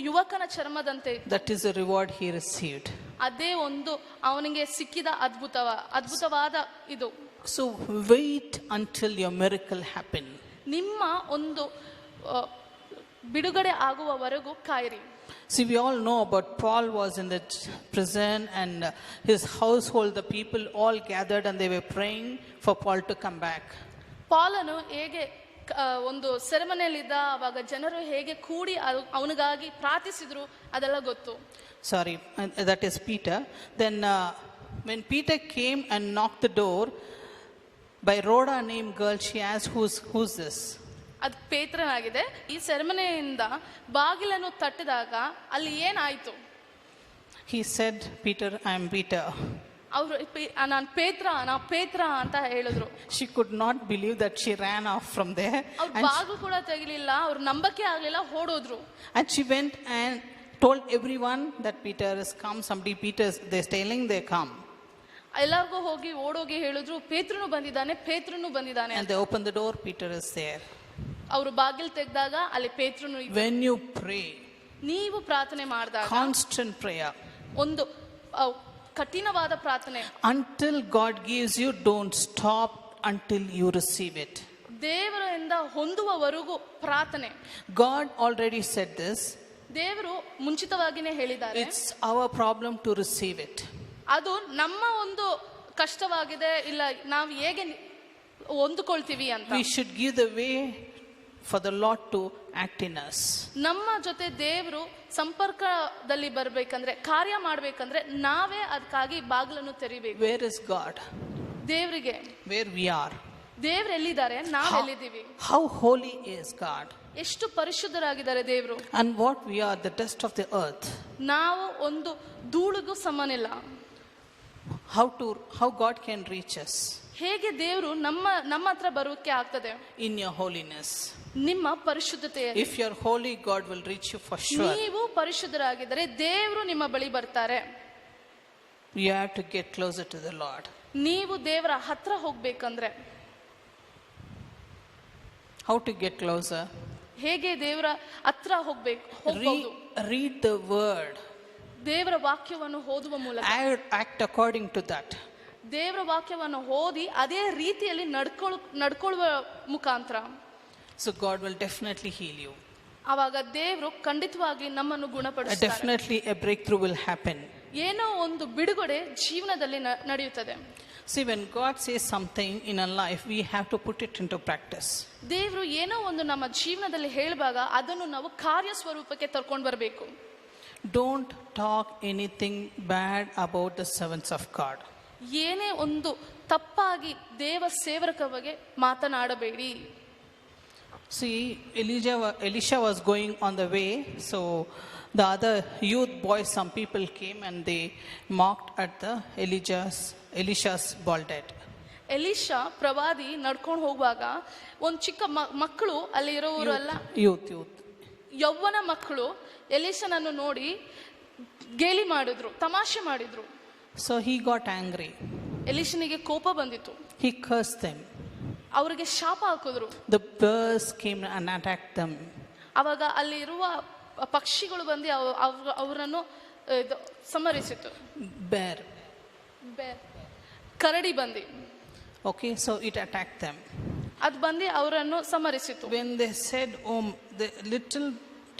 ಯುವಕನ ಚರ್ಮದಂತೆ ಇತ್ತು. That is the reward he received. ಅದೇ ಒಂದು ಅವನಿಗೆ ಸಿಕ್ಕಿದ ಅದ್ಭುತವಾದ ಇದು. So wait until your miracle happen. ನಿಮ್ಮ ಒಂದು ಬಿಡುಗಡೆ ಆಗುವವರೆಗೂ ಕಾಯಿರಿ. See, we all know about Paul was in the prison and his household, the people all gathered and they were praying for Paul to come back. ಪಾಲನು ಹೇಗೆ ಒಂದು ಸೆರೆಮನೆಯಲ್ಲಿದ್ದ, ಅವಾಗ ಜನರು ಹೇಗೆ ಕೂಡಿ ಅವನಿಗಾಗಿ ಪ್ರಾರ್ಥಿಸಿದ್ರು, ಅದೆಲ್ಲ ಗೊತ್ತು. Sorry, that is Peter. Then when Peter came and knocked the door, by Rhoda named girl, she asked, who's this? ಅದು ಪೇತ್ರನಾಗಿದೆ. ಈ ಸೆರೆಮನೆಯಿಂದ ಬಾಗಿಲನ್ನು ತಟ್ಟಿದಾಗ ಅಲ್ಲಿ ಏನಾಯ್ತು? He said, Peter, I am Peter. ಅವರು ನಾನು ಪೇತ್ರ ಅಂತ ಹೇಳಿದ್ರು. She could not believe that. She ran off from there. ಅವ್ರು ಬಾಗಿಲು ಕೂಡ ತೆಗಿಲಿಲ್ಲ, ಅವ್ರ ನಂಬಕ್ಕೆ ಆಗ್ಲಿಲ್ಲ, ಓಡೋದ್ರು. And she went and told everyone that Peter has come. Somebody, they're telling they come. ಎಲ್ಲರಿಗೂ ಓಡೋಗಿ ಹೇಳಿದ್ರು, ಪೇತ್ರನು ಬಂದಿದ್ದಾನೆ. And they opened the door, Peter is there. ಅವರು ಬಾಗಿಲು ತೆಗೆದಾಗ ಅಲ್ಲಿ ಪೇತ್ರನು ಇದ್ದ. When you pray, ನೀವು ಪ್ರಾರ್ಥನೆ ಮಾಡಿದಾಗ, constant prayer, ಒಂದು ಕಠಿಣವಾದ ಪ್ರಾರ್ಥನೆ, until God gives you, don't stop until you receive it. ದೇವರಿಂದ ಹೊಂದುವವರೆಗೂ ಪ್ರಾರ್ಥನೆ. God already said this. ದೇವರು ಮುಂಚಿತವಾಗಿನೇ ಹೇಳಿದ್ದಾರೆ. It's our problem to receive it. ಅದು ನಮ್ಮ ಒಂದು ಕಷ್ಟವಾಗಿದೆ, ಇಲ್ಲ ನಾವು ಹೇಗೆ ಹೊಂದಿಕೊಳ್ತೀವಿ ಅಂತ. We should give the way for the Lord to act in us. ನಮ್ಮ ಜೊತೆ ದೇವರು ಸಂಪರ್ಕದಲ್ಲಿ ಬರ್ಬೇಕಂದ್ರೆ, ಕಾರ್ಯ ಮಾಡ್ಬೇಕಂದ್ರೆ ನಾವೇ ಅದಕ್ಕಾಗಿ ಬಾಗಿಲನ್ನು ತೆರಿಬೇಕು. Where is God? ದೇವರಿಗೆ. Where we are. ದೇವ್ರು ಎಲ್ಲಿದ್ದಾರೆ, ನಾವು ಎಲ್ಲಿದ್ದೀವಿ. How holy is God? ಎಷ್ಟು ಪರಿಶುದ್ಧರಾಗಿದ್ದಾರೆ ದೇವರು. And what we are, the dust of the earth. ನಾವು ಒಂದು ಧೂಳಿಗೂ ಸಮನಿಲ್ಲ. How God can reach us? ಹೇಗೆ ದೇವರು ನಮ್ಮ ಹತ್ರ ಬರೋಕೆ ಆಗ್ತದೆ? In your holiness. ನಿಮ್ಮ ಪರಿಶುದ್ಧತೆಯಲ್ಲಿ. If you are holy, God will reach you for sure. ನೀವು ಪರಿಶುದ್ಧರಾಗಿದ್ದರೆ ದೇವರು ನಿಮ್ಮ ಬಳಿ ಬರ್ತಾರೆ. You have to get closer to the Lord. ನೀವು ದೇವರ ಹತ್ರ ಹೋಗ್ಬೇಕಂದ್ರೆ. How to get closer? ಹೇಗೆ ದೇವರ ಹತ್ರ ಹೋಗ್ಬೋದು? Read the word. ದೇವರ ವಾಕ್ಯವನ್ನು ಓದುವ ಮೂಲಕ. Act according to that. ದೇವರ ವಾಕ್ಯವನ್ನು ಓದಿ ಅದೇ ರೀತಿಯಲ್ಲಿ ನಡ್ಕೊಳ್ಳುವ ಮುಖಾಂತರ. So God will definitely heal you. ಆವಾಗ ದೇವರು ಖಂಡಿತವಾಗಿ ನಮ್ಮನ್ನು ಗುಣಪಡಿಸ್ತಾರೆ. Definitely a breakthrough will happen. ಏನೋ ಒಂದು ಬಿಡುಗಡೆ ಜೀವನದಲ್ಲಿ ನಡೆಯುತ್ತದೆ. See, when God says something in our life, we have to put it into practice. ದೇವರು ಏನೋ ಒಂದು ನಮ್ಮ ಜೀವನದಲ್ಲಿ ಹೇಳುವಾಗ ಅದನ್ನು ನಾವು ಕಾರ್ಯ ಸ್ವರೂಪಕ್ಕೆ ತರ್ಕೊಂಡು ಬರಬೇಕು. Don't talk anything bad about the servants of God. ಏನೇ ಒಂದು ತಪ್ಪಾಗಿ ದೇವ ಸೇವಕರ ಬಗ್ಗೆ ಮಾತನಾಡಬೇಡಿ. See, Elisha was going on the way, so the other youth boys, some people came and they mocked at the Elisha's bald head. ಎಲಿಷಾ ಪ್ರವಾದಿ ನಡ್ಕೊಂಡು ಹೋಗುವಾಗ ಒಂದು ಚಿಕ್ಕ ಮಕ್ಕಳು ಅಲ್ಲಿ ಇರೋರೆಲ್ಲ Youth. ಯೌವನ ಮಕ್ಕಳು ಎಲಿಷನನ್ನು ನೋಡಿ ಗೇಲಿ ಮಾಡಿದ್ರು, ತಮಾಷೆ ಮಾಡಿದ್ರು. So he got angry. ಎಲಿಷನಿಗೆ ಕೋಪ ಬಂದಿತ್ತು. He cursed them. ಅವರಿಗೆ ಶಾಪ ಹಾಕಿದ್ರು. The birds came and attacked them. ಅವಾಗ ಅಲ್ಲಿ ಇರುವ ಪಕ್ಷಿಗಳು ಬಂದು ಅವರನ್ನು ಸಂಹರಿಸಿತು. Bear. ಕರಡಿ ಬಂದು. Okay, so it attacked them. ಅದು ಬಂದು ಅವರನ್ನು ಸಂಹರಿಸಿತು. When they said, "Oh, the little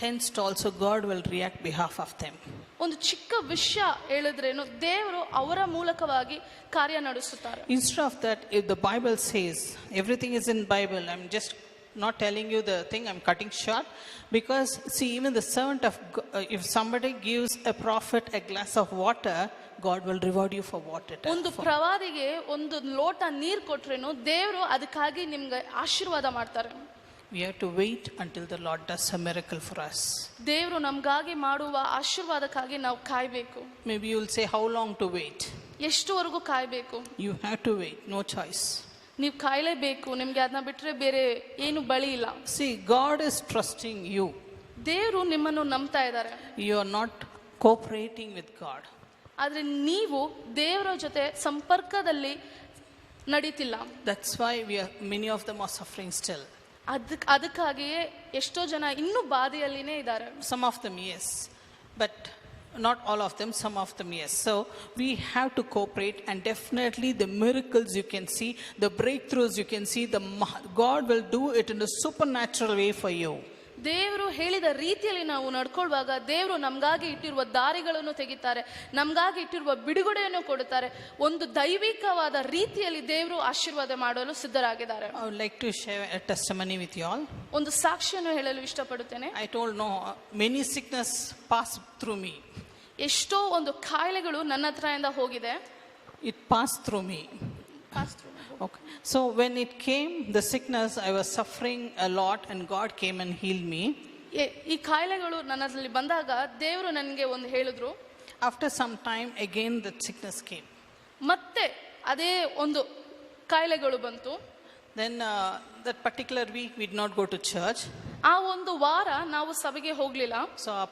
tensed also, God will react behalf of them." ಒಂದು ಚಿಕ್ಕ ವಿಷಯ ಹೇಳಿದ್ರೇನು ದೇವರು ಅವರ ಮೂಲಕವಾಗಿ ಕಾರ್ಯ ನಡೆಸುತ್ತಾರೆ. Instead of that, if the Bible says everything is in Bible, I'm just not telling you the thing, I'm cutting short, because see, even the servant of God, if somebody gives a prophet a glass of water, God will reward you for water. ಒಂದು ಪ್ರವಾದಿಗೆ ಒಂದು ಲೋಟ ನೀರು ಕೊಟ್ರೇನು ದೇವರು ಅದಕ್ಕಾಗಿ ನಿಮ್ಗೆ ಆಶೀರ್ವಾದ ಮಾಡ್ತಾರೆ. We have to wait until the Lord does a miracle for us. ದೇವರು ನಮಗಾಗಿ ಮಾಡುವ ಆಶೀರ್ವಾದಕ್ಕಾಗಿ ನಾವು ಕಾಯಬೇಕು. Maybe you will say, how long to wait? ಎಷ್ಟುವರೆಗೂ ಕಾಯಬೇಕು? You have to wait, no choice. ನೀವು ಕಾಯಲೇಬೇಕು, ನಿಮ್ಗೆ ಅದನ್ನ ಬಿಟ್ರೆ ಬೇರೆ ಏನು ಬಳಿ ಇಲ್ಲ. See, God is trusting you. ದೇವರು ನಿಮ್ಮನ್ನು ನಂಬ್ತಾ ಇದ್ದಾರೆ. You are not cooperating with God. ಆದ್ರೆ ನೀವು ದೇವರ ಜೊತೆ ಸಂಪರ್ಕದಲ್ಲಿ ನಡೀತಿಲ್ಲ. That's why many of them are suffering still. ಅದಕ್ಕಾಗಿಯೇ ಎಷ್ಟೋ ಜನ ಇನ್ನೂ ಬಾಧೆಯಲ್ಲಿನೇ ಇದ್ದಾರೆ. Some of them, yes, but not all of them, some of them, yes. So we have to cooperate, and definitely the miracles you can see, the breakthroughs you can see, God will do it in a supernatural way for you. ದೇವರು ಹೇಳಿದ ರೀತಿಯಲ್ಲಿ ನಾವು ನಡ್ಕೊಳ್ಳುವಾಗ ದೇವರು ನಮಗಾಗಿ ಇಟ್ಟಿರುವ ದಾರಿಗಳನ್ನು ತೆಗಿತಾರೆ, ನಮಗಾಗಿ ಇಟ್ಟಿರುವ ಬಿಡುಗಡೆಯನ್ನು ಕೊಡುತ್ತಾರೆ. ಒಂದು ದೈವಿಕವಾದ ರೀತಿಯಲ್ಲಿ ದೇವರು ಆಶೀರ್ವಾದ ಮಾಡಲು ಸಿದ್ಧರಾಗಿದ್ದಾರೆ. I would like to share a testimony with you all. ಒಂದು ಸಾಕ್ಷಿಯನ್ನು ಹೇಳಲು ಇಷ್ಟಪಡುತ್ತೇನೆ. I told no, many sickness passed through me. ಎಷ್ಟೋ ಒಂದು ಕಾಯಿಲೆಗಳು ನನ್ನ ಹತ್ರದಿಂದ ಹೋಗಿದೆ. It passed through me. Okay. So when it came, the sickness, I was suffering a lot, and God came and healed me. ಈ ಕಾಯಿಲೆಗಳು ನನ್ನಲ್ಲಿ ಬಂದಾಗ ದೇವರು ನನಗೆ ಒಂದು ಹೇಳಿದ್ರು. After some time, again the sickness came. ಮತ್ತೆ ಅದೇ ಒಂದು ಕಾಯಿಲೆಗಳು ಬಂತು. Then that particular week we did not go to church. ಆ ಒಂದು ವಾರ ನಾವು ಸಭೆಗೆ ಹೋಗ್ಲಿಲ್ಲ. So our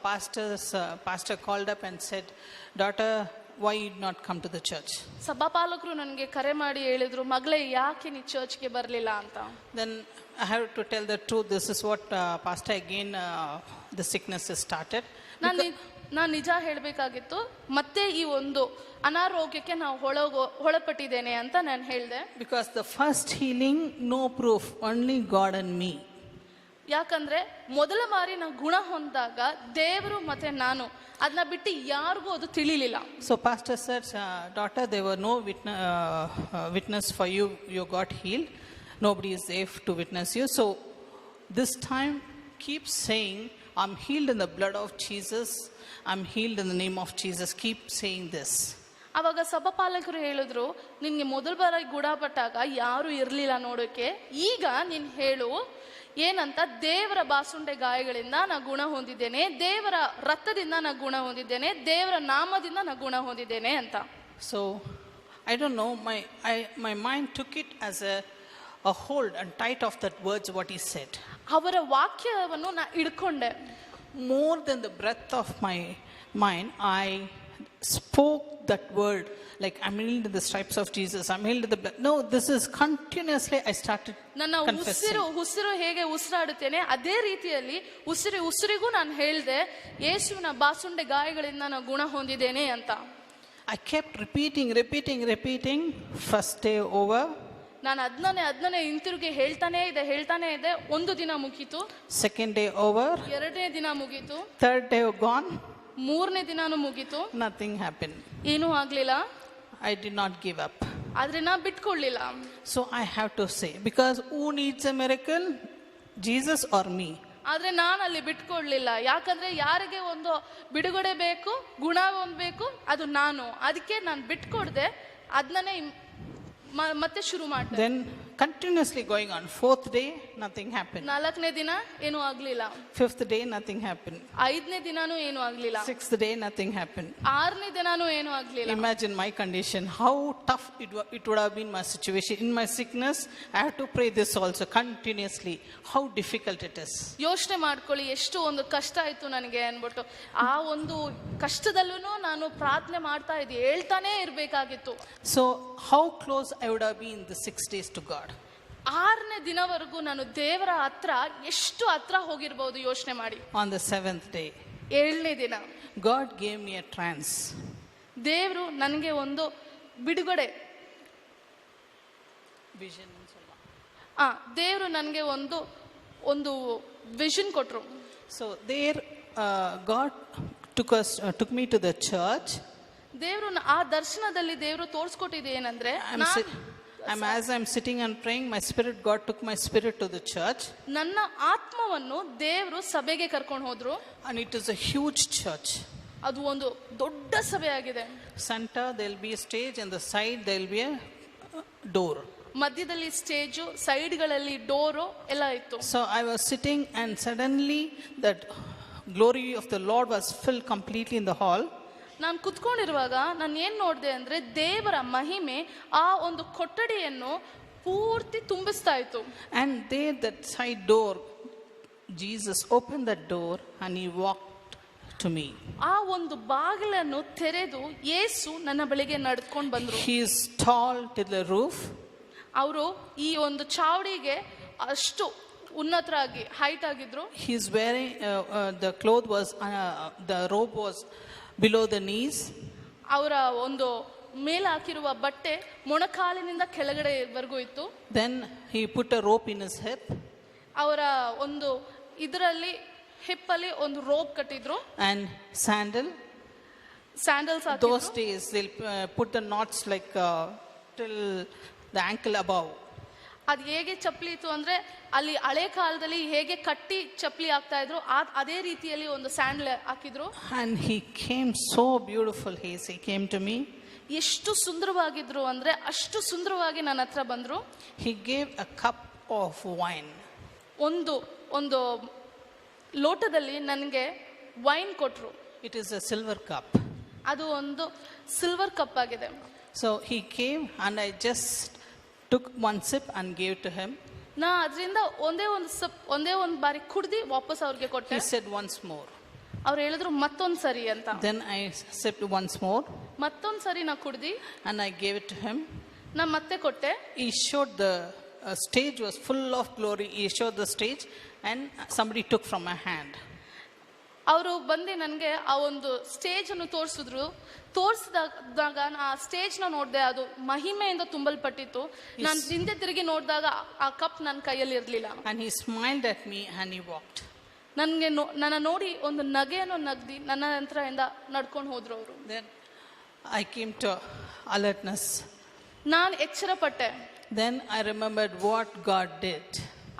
pastor called up and said, "Daughter, why you did not come to the church?" ಸಭಾಪಾಲಕರು ನನಗೆ ಕರೆ ಮಾಡಿ ಹೇಳಿದ್ರು, ಮಗಳೇ ಯಾಕೆ ನೀ ಚರ್ಚ್ಗೆ ಬರಲಿಲ್ಲ ಅಂತ. Then I have to tell the truth. This is what pastor again the sickness has started. ನಾನು ನಿಜ ಹೇಳಬೇಕಾಗಿತ್ತು. ಮತ್ತೆ ಈ ಒಂದು ಅನಾರೋಗ್ಯಕ್ಕೆ ನಾವು ಒಳಪಟ್ಟಿದ್ದೇನೆ ಅಂತ ನಾನು ಹೇಳಿದೆ. Because the first healing, no proof, only God and me. ಯಾಕಂದ್ರೆ ಮೊದಲ ಬಾರಿ ನಾವು ಗುಣ ಹೊಂದಾಗ ದೇವರು ಮತ್ತೆ ನಾನು, ಅದನ್ನ ಬಿಟ್ಟು ಯಾರಿಗೂ ಅದು ತಿಳಿಲಿಲ್ಲ. So pastor said, "Daughter, there were no witness for you. You got healed. Nobody is there to witness you. So this time, keep saying, I'm healed in the blood of Jesus. I'm healed in the name of Jesus. Keep saying this." ಅವಾಗ ಸಭಾಪಾಲಕರು ಹೇಳಿದ್ರು, ನಿನ್ಗೆ ಮೊದಲ ಬಾರಿ ಗುಣಪಟ್ಟಾಗ ಯಾರು ಇರ್ಲಿಲ್ಲ ನೋಡೋಕೆ, ಈಗ ನೀನ್ ಹೇಳು ಏನಂತ, ದೇವರ ಬಾಸುಂಡೆ ಗಾಯಗಳಿಂದ ನಾ ಗುಣ ಹೊಂದಿದ್ದೇನೆ, ದೇವರ ರಕ್ತದಿಂದ ನಾ ಗುಣ ಹೊಂದಿದ್ದೇನೆ, ದೇವರ ನಾಮದಿಂದ ನಾ ಗುಣ ಹೊಂದಿದ್ದೇನೆ ಅಂತ. So I don't know, my mind took it as a hold and tight of that words what he said. ಅವರ ವಾಕ್ಯವನ್ನು ನಾ ಹಿಡ್ಕೊಂಡೆ. More than the breath of my mind, I spoke that word, like I'm healed in the stripes of Jesus, I'm healed in the blood. No, this is continuously I started ನನ್ನ ಉಸಿರು ಹೇಗೆ ಉಸಿರಾಡುತ್ತೇನೆ ಅದೇ ರೀತಿಯಲ್ಲಿ ಉಸಿರಿಗೂ ನಾನು ಹೇಳಿದೆ, ಯೇಸುವಿನ ಬಾಸುಂಡೆ ಗಾಯಗಳಿಂದ ನಾನು ಗುಣ ಹೊಂದಿದ್ದೇನೆ ಅಂತ. I kept repeating. First day over. ನಾನು ಅದನ್ನೇ ಹಿಂತಿರುಗಿ ಹೇಳ್ತಾನೆ ಇದೆ. ಒಂದು ದಿನ ಮುಗೀತು. Second day over. ಎರಡನೇ ದಿನ ಮುಗೀತು. Third day gone. ಮೂರನೇ ದಿನಾನು ಮುಗೀತು. Nothing happened. ಏನೂ ಆಗ್ಲಿಲ್ಲ. I did not give up. ಆದ್ರೆ ನಾ ಬಿಟ್ಕೊಳ್ಳಿಲ್ಲ. So I have to say, because who needs a miracle, Jesus or me? ಆದ್ರೆ ನಾನು ಅಲ್ಲಿ ಬಿಟ್ಕೊಳ್ಳಿಲ್ಲ. ಯಾಕಂದ್ರೆ ಯಾರಿಗೆ ಒಂದು ಬಿಡುಗಡೆ ಬೇಕು, ಗುಣ ಹೊಂದಬೇಕು, ಅದು ನಾನು. ಅದಕ್ಕೆ ನಾನು ಬಿಟ್ಕೊಡ್ದೆ, ಅದನ್ನೇ ಮತ್ತೆ ಶುರು ಮಾಡಿದೆ. Then continuously going on. Fourth day, nothing happened. 4ನೇ ದಿನ ಏನೂ ಆಗ್ಲಿಲ್ಲ. Fifth day, nothing happened. 5ನೇ ದಿನಾನೂ ಏನೂ ಆಗ್ಲಿಲ್ಲ. Sixth day, nothing happened. 6ನೇ ದಿನಾನೂ ಏನೂ ಆಗ್ಲಿಲ್ಲ. Imagine my condition, how tough it would have been my situation. In my sickness, I have to pray this also continuously. How difficult it is. ಯೋಚನೆ ಮಾಡ್ಕೊಳ್ಳಿ, ಎಷ್ಟು ಒಂದು ಕಷ್ಟ ಆಯ್ತು ನನಗೆ ಅನ್ಬಿಟ್ಟು. ಆ ಒಂದು ಕಷ್ಟದಲ್ಲೂ ನಾನು ಪ್ರಾರ್ಥನೆ ಮಾಡ್ತಾ ಇದ್ದೆ, ಹೇಳ್ತಾನೆ ಇರ್ಬೇಕಾಗಿತ್ತು. So how close I would have been the 6 days to God. 6ನೇ ದಿನವರೆಗೂ ನಾನು ದೇವರ ಹತ್ರ ಎಷ್ಟು ಹತ್ರ ಹೋಗಿರ್ಬೋದು ಯೋಚನೆ ಮಾಡಿ. On the 7th day, 7ನೇ ದಿನ God gave me a trance. ದೇವರು ನನಗೆ ಒಂದು ಬಿಡುಗಡೆ, Vision. ದೇವರು ನನಗೆ ಒಂದು ವಿಷನ್ ಕೊಟ್ರು. So there, God took me to the church. ದೇವರು ಆ ದರ್ಶನದಲ್ಲಿ ದೇವರು ತೋರಿಸ್ಕೊಟ್ಟಿದೆ ಏನಂದ್ರೆ, as I'm sitting and praying, my spirit, God took my spirit to the church. ನನ್ನ ಆತ್ಮವನ್ನು ದೇವರು ಸಭೆಗೆ ಕರ್ಕೊಂಡು ಹೋದ್ರು. And it is a huge church. ಅದು ಒಂದು ದೊಡ್ಡ ಸಭೆ ಆಗಿದೆ. Center there will be a stage, and the side there will be a door. ಮಧ್ಯದಲ್ಲಿ ಸ್ಟೇಜು, ಸೈಡ್ಗಳಲ್ಲಿ ಡೋರು ಎಲ್ಲ ಇತ್ತು. So I was sitting, and suddenly that glory of the Lord was filled completely in the hall. ನಾನು ಕುತ್ಕೊಂಡಿರುವಾಗ ನಾನು ಏನ್ ನೋಡಿದೆ ಅಂದ್ರೆ, ದೇವರ ಮಹಿಮೆ ಆ ಒಂದು ಕೊಠಡಿಯನ್ನು ಪೂರ್ತಿ ತುಂಬಿಸ್ತಾ ಇತ್ತು. And there, that side door, Jesus opened that door and he walked to me. ಆ ಒಂದು ಬಾಗಿಲನ್ನು ತೆರೆದು ಯೇಸು ನನ್ನ ಬಳಿಗೆ ನಡೆದುಕೊಂಡು ಬಂದ್ರು. He is tall till the roof. ಅವರು ಈ ಒಂದು ಚಾವಡಿಗೆ ಅಷ್ಟು ಉನ್ನತರಾಗಿ ಹೈಟ್ ಆಗಿದ್ರು. He is wearing the cloth was the robe was below the knees. ಅವರ ಒಂದು ಮೇಲೆ ಹಾಕಿರುವ ಬಟ್ಟೆ ಮೊಣಕಾಲಿನಿಂದ ಕೆಳಗಡೆವರೆಗೂ ಇತ್ತು. Then he put a rope in his hip. ಅವರ ಒಂದು ಇದರಲ್ಲಿ ಹಿಪ್ಪಲ್ಲಿ ಒಂದು ರೋಪ್ ಕಟ್ಟಿದ್ರು. And sandals ಹಾಕಿದ್ರು. those days they'll put the knots like till the ankle above. ಅದು ಹೇಗೆ ಚಪ್ಪಲಿ ಇತ್ತು ಅಂದ್ರೆ, ಅಲ್ಲಿ ಹಳೆ ಕಾಲದಲ್ಲಿ ಹೇಗೆ ಕಟ್ಟಿ ಚಪ್ಪಲಿ ಹಾಕ್ತಾ ಇದ್ರು ಅದೇ ರೀತಿಯಲ್ಲಿ ಒಂದು ಸ್ಯಾಂಡಲ್ ಹಾಕಿದ್ರು. And he came so beautiful. He came to me. ಎಷ್ಟು ಸುಂದರವಾಗಿದ್ರು ಅಂದ್ರೆ ಅಷ್ಟು ಸುಂದರವಾಗಿ ನನ್ನ ಹತ್ರ ಬಂದ್ರು. He gave a cup of wine. ಒಂದು ಲೋಟದಲ್ಲಿ ನನಗೆ ವೈನ್ ಕೊಟ್ರು. It is a silver cup. ಅದು ಒಂದು ಸಿಲ್ವರ್ ಕಪ್ ಆಗಿದೆ. So he came and I just took one sip and gave to him. ನಾ ಅದರಿಂದ ಒಂದೇ ಒಂದು ಬಾರಿ ಕುಡ್ದಿ ವಾಪಸ್ ಅವ್ರಿಗೆ ಕೊಟ್ಟೆ. He said once more. ಅವ್ರು ಹೇಳಿದ್ರು ಮತ್ತೊಂದು ಸರಿ ಅಂತ. Then I sipped once more. ಮತ್ತೊಂದು ಸರಿ ನಾ ಕುಡ್ದಿ and I gave it to him. ನಾ ಮತ್ತೆ ಕೊಟ್ಟೆ. He showed the stage was full of glory. He showed the stage and somebody took from my hand. ಅವರು ಬಂದು ನನಗೆ ಆ ಒಂದು ಸ್ಟೇಜ್ ಅನ್ನು ತೋರಿಸಿದಾಗ ಆ ಸ್ಟೇಜ್ ನ ನೋಡಿದೆ. ಅದು ಮಹಿಮೆಯಿಂದ ತುಂಬಲ್ಪಟ್ಟಿತ್ತು. ನಾನು ಹಿಂದೆ ತಿರುಗಿ ನೋಡಿದಾಗ ಆ ಕಪ್ ನನ್ನ ಕೈಯಲ್ಲಿ ಇರಲಿಲ್ಲ. And he smiled at me and he walked. ನನ್ನ ನೋಡಿ ಒಂದು ನಗೆಯನ್ನು ನಗ್ದಿ ನನ್ನ ನಂತರದಿಂದ ನಡ್ಕೊಂಡು ಹೋದ್ರು ಅವರು. Then I came to alertness. ನಾನು ಎಚ್ಚರಪಟ್ಟೆ. Then I remembered what God did.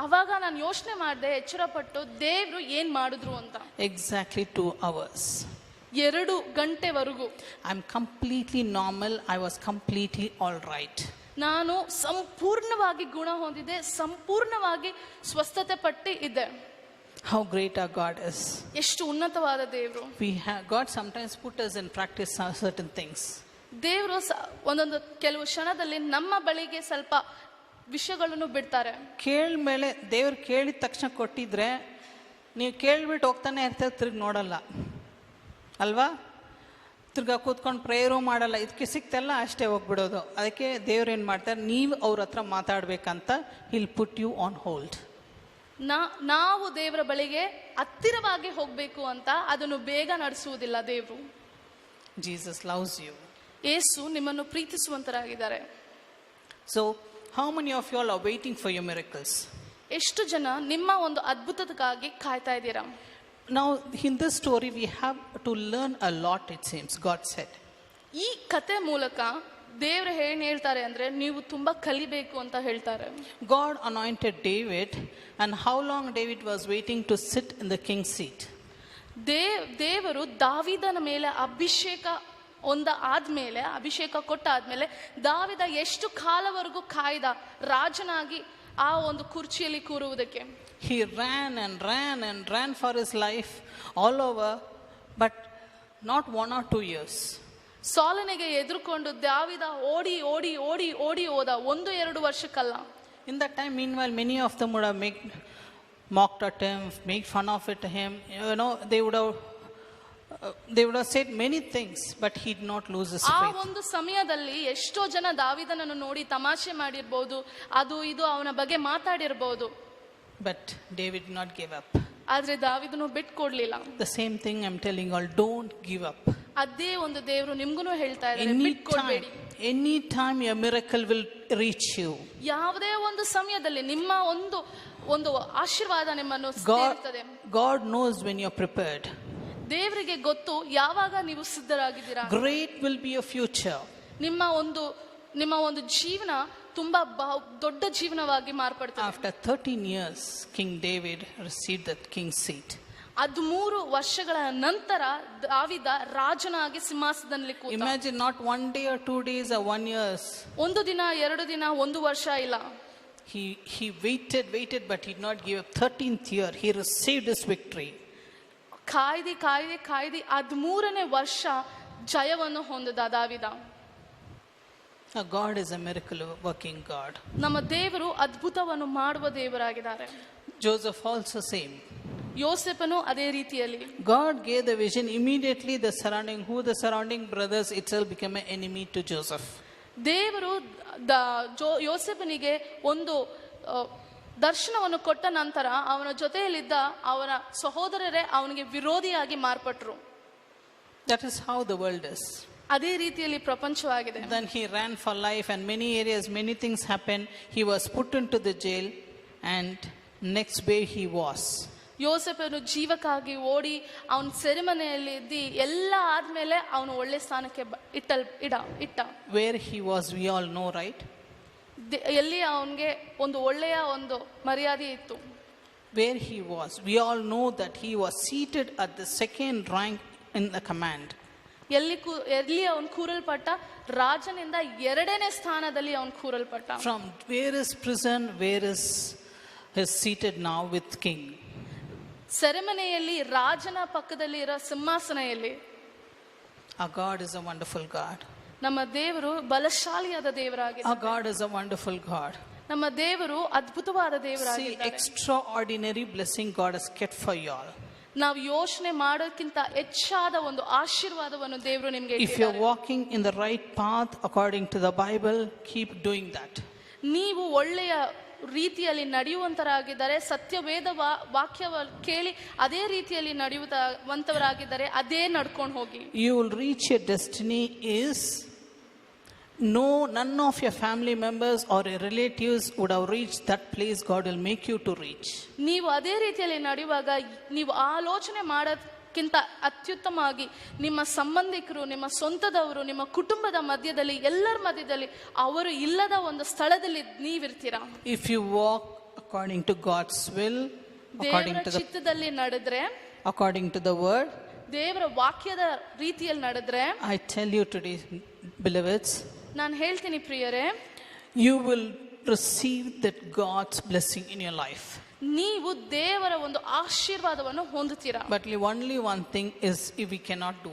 ಅವಾಗ ನಾನು ಯೋಚನೆ ಮಾಡಿದೆ, ಎಚ್ಚರಪಟ್ಟು ದೇವ್ರು ಏನ್ ಮಾಡಿದ್ರು ಅಂತ. Exactly 2 hours. 2 ಗಂಟೆವರೆಗೂ I'm completely normal. I was completely all right. ನಾನು ಸಂಪೂರ್ಣವಾಗಿ ಗುಣ ಹೊಂದಿದೆ, ಸಂಪೂರ್ಣವಾಗಿ ಸ್ವಸ್ಥತೆ ಪಟ್ಟಿ ಇದ್ದೆ. How great our God is. ಎಷ್ಟು ಉನ್ನತವಾದ ದೇವರು. God sometimes put us in practice certain things. ದೇವರು ಒಂದೊಂದು ಕೆಲವು ಕ್ಷಣದಲ್ಲಿ ನಮ್ಮ ಬಳಿಗೆ ಸ್ವಲ್ಪ ವಿಷಯಗಳನ್ನು ಬಿಡ್ತಾರೆ. ಕೇಳ್ಮೇಲೆ ದೇವ್ರು ಕೇಳಿದ ತಕ್ಷಣ ಕೊಟ್ಟಿದ್ರೆ ನೀವು ಕೇಳ್ಬಿಟ್ಟು ಹೋಗ್ತಾನೆ ಇರ್ತಾರೆ, ತಿರ್ಗಿ ನೋಡಲ್ಲ ಅಲ್ವಾ? ತಿರ್ಗಾ ಕೂತ್ಕೊಂಡು ಪ್ರೇಯರು ಮಾಡಲ್ಲ. ಇದಕ್ಕೆ ಸಿಕ್ತಲ್ಲ ಅಷ್ಟೇ ಹೋಗ್ಬಿಡೋದು. ಅದಕ್ಕೆ ದೇವ್ರು ಏನು ಮಾಡ್ತಾರೆ, ನೀವು ಅವ್ರ ಹತ್ರ ಮಾತಾಡ್ಬೇಕಂತ he'll put you on hold. ನಾವು ದೇವರ ಬಳಿಗೆ ಹತ್ತಿರವಾಗಿ ಹೋಗ್ಬೇಕು ಅಂತ ಅದನ್ನು ಬೇಗ ನಡೆಸುವುದಿಲ್ಲ ದೇವರು. Jesus loves you. ಯೇಸು ನಿಮ್ಮನ್ನು ಪ್ರೀತಿಸುವಂತರಾಗಿದ್ದಾರೆ. So how many of you all are waiting for your miracles? ಎಷ್ಟು ಜನ ನಿಮ್ಮ ಒಂದು ಅದ್ಭುತಕ್ಕಾಗಿ ಕಾಯ್ತಾ ಇದ್ದೀರಾ? Now in this story we have to learn a lot, it seems. God said. ಈ ಕತೆ ಮೂಲಕ ದೇವರು ಏನ್ ಹೇಳ್ತಾರೆ ಅಂದ್ರೆ, ನೀವು ತುಂಬಾ ಕಲಿಬೇಕು ಅಂತ ಹೇಳ್ತಾರೆ. God anointed David, and how long David was waiting to sit in the king's seat? ದೇವರು ದಾವೀದನ ಮೇಲೆ ಅಭಿಷೇಕ ಆದ್ಮೇಲೆ, ಅಭಿಷೇಕ ಕೊಟ್ಟ ಆದ್ಮೇಲೆ ದಾವಿದ ಎಷ್ಟು ಕಾಲವರೆಗೂ ಕಾಯ್ದ ರಾಜನಾಗಿ ಆ ಒಂದು ಕುರ್ಚಿಯಲ್ಲಿ ಕೂರುವುದಕ್ಕೆ? He ran and ran and ran for his life all over, but not 1 or 2 years. ಸೌಲನಿಗೆ ಎದುರುಕೊಂಡು ದಾವಿದ ಓಡಿ ಓಡಿ ಓಡಿ ಓಡಿ ಹೋದ, 1-2 ವರ್ಷಕ್ಕಲ್ಲ. In that time, meanwhile, many of them would have mocked at him, made fun of it to him. You know, they would have said many things, but he did not lose his ಆ faith. ಒಂದು ಸಮಯದಲ್ಲಿ ಎಷ್ಟೋ ಜನ ದಾವಿದನನ್ನು ನೋಡಿ ತಮಾಷೆ ಮಾಡಿರ್ಬೋದು, ಅದು ಇದು ಅವನ ಬಗ್ಗೆ ಮಾತಾಡಿರ್ಬೋದು. But David did not give up. ಆದ್ರೆ ದಾವಿದನು ಬಿಟ್ಕೊಡ್ಲಿಲ್ಲ. The same thing I'm telling you all, don't give up. ಅದೇ ಒಂದು ದೇವರು ನಿಮ್ಗೂ ಹೇಳ್ತಾ ಇದ್ದಾರೆ, ಬಿಟ್ಕೊಡ್ಬೇಡಿ. Any time a miracle will reach you. ಯಾವುದೇ ಒಂದು ಸಮಯದಲ್ಲಿ ನಿಮ್ಮ ಒಂದು ಆಶೀರ್ವಾದ ನಿಮ್ಮನ್ನು ಸೇರುತ್ತದೆ. God knows when you're prepared. ದೇವರಿಗೆ ಗೊತ್ತು ಯಾವಾಗ ನೀವು ಸಿದ್ಧರಾಗಿದ್ದೀರಾ. Great will be your future. ನಿಮ್ಮ ಒಂದು ಜೀವನ ತುಂಬಾ ದೊಡ್ಡ ಜೀವನವಾಗಿ ಮಾರ್ಪಡ್ತದೆ. After 13 years, King David received the king's seat. 13 ವರ್ಷಗಳ ನಂತರ ದಾವಿದ ರಾಜನಾಗಿ ಸಿಂಹಾಸನದಲ್ಲಿ ಕೂತ. Imagine not 1 day or 2 days or 1 year. 1 ದಿನ 2 ದಿನ 1 ವರ್ಷ ಇಲ್ಲ. He waited, but he did not give up. 13th year, he received his victory. ಕಾಯ್ದಿ 13ನೇ ವರ್ಷ ಜಯವನ್ನು ಹೊಂದಿದ ದಾವಿದ. God is a miracle working God. ನಮ್ಮ ದೇವರು ಅದ್ಭುತವನ್ನು ಮಾಡುವ ದೇವರಾಗಿದ್ದಾರೆ. Joseph also same. ಯೋಸೇಫನು ಅದೇ ರೀತಿಯಲ್ಲಿ. God gave the vision, immediately the surrounding brothers itself became an enemy to Joseph. ದೇವರು ಯೋಸೇಫನಿಗೆ ಒಂದು ದರ್ಶನವನ್ನು ಕೊಟ್ಟ ನಂತರ ಅವನ ಜೊತೆಯಲ್ಲಿದ್ದ ಅವನ ಸಹೋದರರೇ ಅವನಿಗೆ ವಿರೋಧಿಯಾಗಿ ಮಾರ್ಪಟ್ರು. That is how the world is. ಅದೇ ರೀತಿಯಲ್ಲಿ ಪ್ರಪಂಚವಾಗಿದೆ. Then he ran for life and many areas, many things happened. He was put into the jail and next day he was. ಯೋಸೇಫನು ಜೀವಕ್ಕಾಗಿ ಓಡಿ ಅವನ ಸೆರೆಮನೆಯಲ್ಲಿ ಇದ್ದಿ ಎಲ್ಲ ಆದ್ಮೇಲೆ ಅವನು ಒಳ್ಳೆ ಸ್ಥಾನಕ್ಕೆ ಇಟ್ಟ. Where he was, we all know, right? ಎಲ್ಲಿ ಅವನಿಗೆ ಒಂದು ಒಳ್ಳೆಯ ಒಂದು ಮರ್ಯಾದೆ ಇತ್ತು. Where he was, we all know that he was seated at the second rank in the command. ಎಲ್ಲಿ ಅವನು ಕೂರಲ್ಪಟ್ಟ, ರಾಜನಿಂದ 2ನೇ ಸ್ಥಾನದಲ್ಲಿ ಅವನು ಕೂರಲ್ಪಟ್ಟ. From where is prison, where is he seated now with king? ಸೆರೆಮನೆಯಲ್ಲಿ ರಾಜನ ಪಕ್ಕದಲ್ಲಿ ಇರೋ ಸಿಂಹಾಸನೆಯಲ್ಲಿ. Our God is a wonderful God. ನಮ್ಮ ದೇವರು ಬಲಶಾಲಿಯಾದ ದೇವರಾಗಿದ್ದಾರೆ. Our God is a wonderful God. ನಮ್ಮ ದೇವರು ಅದ್ಭುತವಾದ See, ದೇವರಾಗಿದ್ದಾರೆ. extraordinary blessing God has kept for you all. ನಾವು ಯೋಚನೆ ಮಾಡೋಕ್ಕಿಂತ ಹೆಚ್ಚಾದ ಒಂದು ಆಶೀರ್ವಾದವನ್ನು ದೇವರು ನಿಮಗೆ If you're walking in the right path according to the Bible, keep doing that. ನೀವು ಒಳ್ಳೆಯ ರೀತಿಯಲ್ಲಿ ನಡೆಯುವಂತರಾಗಿದ್ದಾರೆ, ಸತ್ಯವೇದ ವಾಕ್ಯವನ್ನು ಕೇಳಿ ಅದೇ ರೀತಿಯಲ್ಲಿ ನಡೆಯುವಂತವರಾಗಿದ್ದಾರೆ, ಅದೇ ನಡ್ಕೊಂಡು ಹೋಗಿ. You will reach your destiny is none of your family members or your relatives would have reached that place God will make you to reach. ನೀವು ಅದೇ ರೀತಿಯಲ್ಲಿ ನಡೆಯುವಾಗ ನೀವು ಆಲೋಚನೆ ಮಾಡೋದಕ್ಕಿಂತ ಅತ್ಯುತ್ತಮವಾಗಿ ನಿಮ್ಮ ಸಂಬಂಧಿಕರು, ನಿಮ್ಮ ಸ್ವಂತದವರು, ನಿಮ್ಮ ಕುಟುಂಬದ ಮಧ್ಯದಲ್ಲಿ, ಎಲ್ಲರ ಮಧ್ಯದಲ್ಲಿ ಅವರು ಇಲ್ಲದ ಒಂದು ಸ್ಥಳದಲ್ಲಿ ನೀವಿರ್ತೀರಾ. If you walk according to God's will, according ದೇವರ to the ಚಿತ್ತದಲ್ಲಿ ನಡೆದ್ರೆ, according to the word, ದೇವರ ವಾಕ್ಯದ ರೀತಿಯಲ್ಲಿ ನಡೆದ್ರೆ, I tell you today, beloveds, ನಾನು ಹೇಳ್ತೀನಿ ಪ್ರಿಯರೇ, you will receive that God's blessing in your life. ನೀವು ದೇವರ ಒಂದು ಆಶೀರ್ವಾದವನ್ನು ಹೊಂದುತ್ತೀರಾ. But only one thing is we cannot do.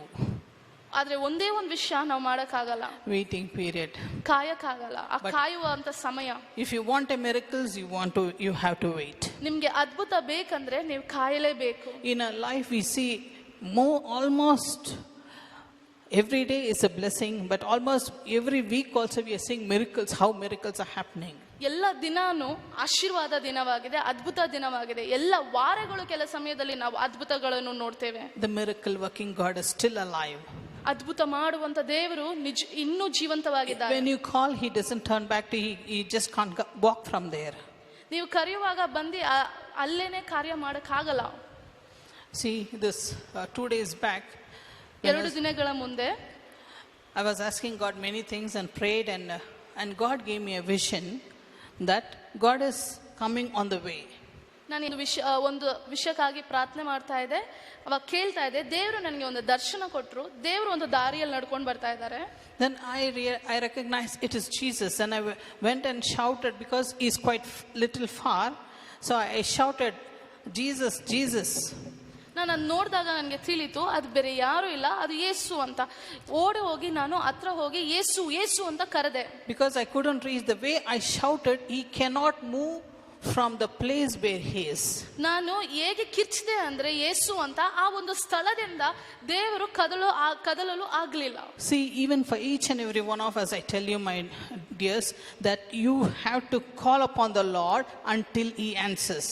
ಆದ್ರೆ ಒಂದೇ ಒಂದು ವಿಷಯ ನಾವು ಮಾಡಕ್ಕಾಗಲ್ಲ, Waiting period. ಕಾಯಕ್ಕಾಗಲ್ಲ. ಆ ಕಾಯುವಂತ ಸಮಯ. If you want a miracles, you have to wait. ನಿಮ್ಗೆ ಅದ್ಭುತ ಬೇಕಂದ್ರೆ ನೀವು ಕಾಯಲೇಬೇಕು. In our life we see almost every day is a blessing, but almost every week also we are seeing miracles, how miracles are happening. ಎಲ್ಲ ದಿನಾನು ಆಶೀರ್ವಾದ ದಿನವಾಗಿದೆ, ಅದ್ಭುತ ದಿನವಾಗಿದೆ. ಎಲ್ಲ ವಾರಗಳು ಕೆಲ ಸಮಯದಲ್ಲಿ ನಾವು ಅದ್ಭುತಗಳನ್ನು ನೋಡ್ತೇವೆ. The miracle working God is still alive. ಅದ್ಭುತ ಮಾಡುವಂತ ದೇವರು ಇನ್ನೂ ಜೀವಂತವಾಗಿದ್ದಾರೆ. When you call, he doesn't turn back to he just can't walk from there. ನೀವು ಕರೆಯುವಾಗ ಬಂದು ಅಲ್ಲೇನೆ ಕಾರ್ಯ ಮಾಡಕ್ಕಾಗಲ್ಲ. See, this 2 days back, 2 ದಿನಗಳ ಮುಂದೆ I was asking God many things and prayed, and God gave me a vision that God is coming on the way. ನಾನು ಒಂದು ವಿಷಯಕ್ಕಾಗಿ ಪ್ರಾರ್ಥನೆ ಮಾಡ್ತಾ ಇದ್ದೆ. ಅವಾಗ ಕೇಳ್ತಾ ಇದ್ದೆ, ದೇವರು ನನಗೆ ಒಂದು ದರ್ಶನ ಕೊಟ್ಟರು, ದೇವರು ಒಂದು ದಾರಿಯಲ್ಲಿ ನಡ್ಕೊಂಡು ಬರ್ತಾ ಇದ್ದಾರೆ. Then I recognized it is Jesus, and I went and shouted because he's quite little far. So I shouted, Jesus, Jesus. ನಾನು ಅದು ನೋಡಿದಾಗ ನನಗೆ ತಿಳಿತು ಅದು ಬೇರೆ ಯಾರು ಇಲ್ಲ, ಅದು ಯೇಸು ಅಂತ. ಓಡಿ ಹೋಗಿ ನಾನು ಹತ್ರ ಹೋಗಿ ಯೇಸು ಯೇಸು ಅಂತ ಕರೆದೆ. Because I couldn't reach, the way I shouted, he cannot move from the place where he is. ನಾನು ಹೇಗೆ ಕಿರ್ಚಿದೆ ಅಂದ್ರೆ ಯೇಸು ಅಂತ, ಆ ಒಂದು ಸ್ಥಳದಿಂದ ದೇವರು ಕದಲಲು ಆಗಲಿಲ್ಲ. See, even for each and every one of us, I tell you, my dears, that you have to call upon the Lord until he answers.